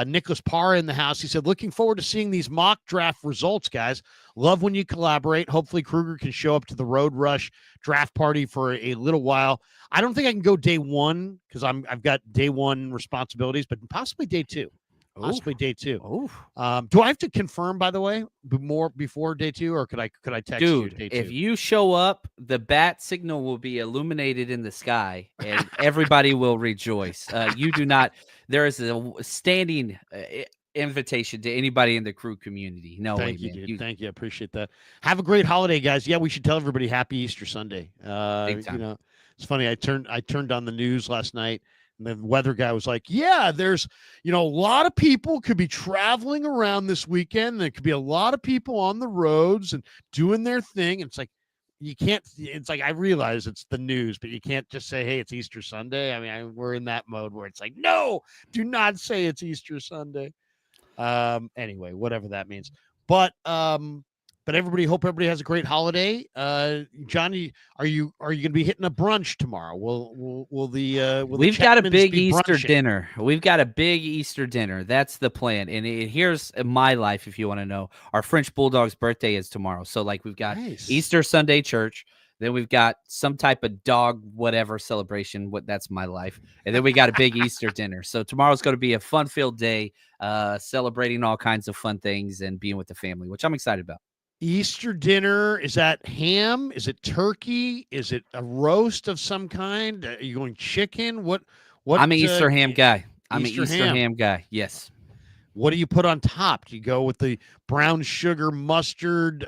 Nicholas Parr in the house. He said, looking forward to seeing these mock draft results, guys. Love when you collaborate. Hopefully Kruger can show up to the Road Rush draft party for a little while. I don't think I can go day 1 because I've got day 1 responsibilities, but possibly day 2. Possibly day 2. Do I have to confirm, by the way, more before day 2, or could I text you day 2? If you show up, the bat signal will be illuminated in the sky, and everybody will rejoice. You do not. There is a standing invitation to anybody in the crew community. No, thank you, dude. Thank you. I appreciate that. Have a great holiday, guys. Yeah, we should tell everybody Happy Easter Sunday. It's funny. I turned on the news last night. And the weather guy was like, yeah, there's, a lot of people could be traveling around this weekend. There could be a lot of people on the roads and doing their thing. And it's like, you can't, it's like, I realize it's the news, but you can't just say, hey, it's Easter Sunday. I mean, we're in that mode where it's like, no, do not say it's Easter Sunday. Anyway, whatever that means. But hope everybody has a great holiday. Johnny, are you going to be hitting a brunch tomorrow? We've got a big Easter dinner. We've got a big Easter dinner. That's the plan. And here's my life, if you want to know. Our French Bulldog's birthday is tomorrow. So we've got Easter Sunday church. Then we've got some type of dog whatever celebration. That's my life. And then we got a big Easter dinner. So tomorrow's going to be a fun-filled day, celebrating all kinds of fun things and being with the family, which I'm excited about. Easter dinner, is that ham? Is it turkey? Is it a roast of some kind? Are you going chicken? What? I'm an Easter ham guy. I'm an Easter ham guy. Yes. What do you put on top? Do you go with the brown sugar mustard?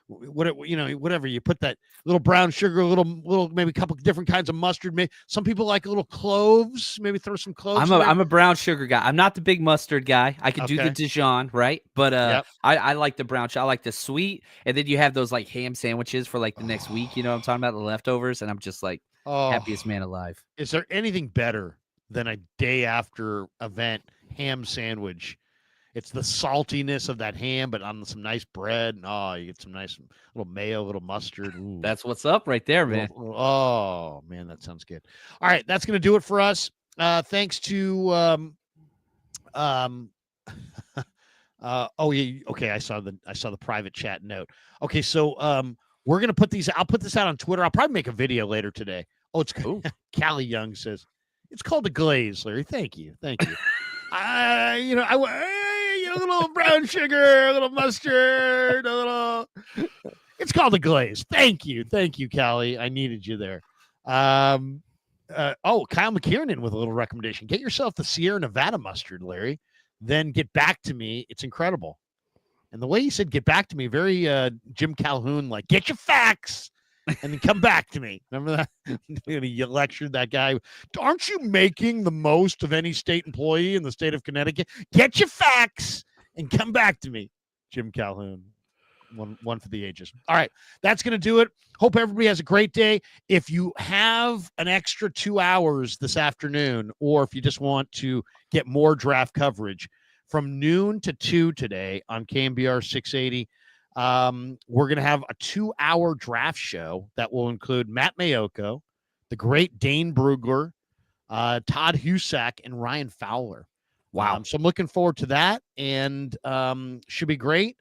Whatever you put that little brown sugar, a little maybe a couple different kinds of mustard. Maybe some people like a little cloves. Maybe throw some cloves. I'm a brown sugar guy. I'm not the big mustard guy. I could do the Okay. Dijon, right? But Yep. I like the brown sugar. I like the sweet, and then you have those like ham sandwiches for like the next week. You know what I'm talking about, the leftovers, and I'm just like happiest man alive. Is there anything better than a day after event ham sandwich? It's the saltiness of that ham, but on some nice bread. And you get some nice little mayo, little mustard. Ooh. That's what's up right there, man. Oh, man, that sounds good. All right, that's going to do it for us. Thanks to okay, I saw the private chat note. Okay, so we're going to put these, I'll put this out on Twitter. I'll probably make a video later today. Oh, it's Callie Young says it's called the glaze, Larry. Thank you. A little brown sugar, a little mustard, it's called a glaze. Thank you, Callie. I needed you there. Kyle McKiernan with a little recommendation. Get yourself the Sierra Nevada mustard, Larry. Then get back to me. It's incredible. And the way he said "get back to me," very Jim Calhoun, like get your facts and then come back to me. Remember that? He lectured that guy. Aren't you making the most of any state employee in the state of Connecticut? Get your facts and come back to me. Jim Calhoun. One for the ages. All right. That's going to do it. Hope everybody has a great day. If you have an extra 2 hours this afternoon, or if you just want to get more draft coverage from noon to 2 today on KMBR 680, we're going to have a 2-hour draft show that will include Matt Mayoko, the great Dane Brugler, Todd Husak, and Ryan Fowler. Wow. So I'm looking forward to that, and should be great.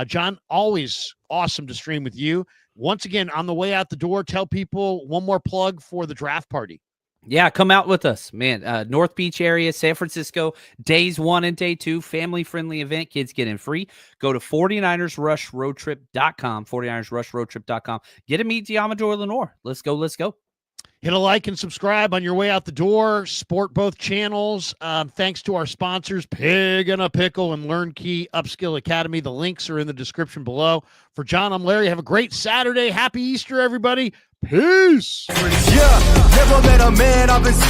John, always awesome to stream with you. Once again, on the way out the door, tell people one more plug for the draft party. Yeah, come out with us, man. North Beach area, San Francisco, days 1 and day 2, family-friendly event. Kids get in free. Go to 49ersrushroadtrip.com, 49ersrushroadtrip.com. Get to meet Diamador Lenore. Let's go. Hit a like and subscribe on your way out the door. Support both channels. Thanks to our sponsors, Pig and a Pickle and LearnKey Upskill Academy. The links are in the description below. For John, I'm Larry. Have a great Saturday. Happy Easter, everybody. Peace. Yeah, never met a man I've been scared.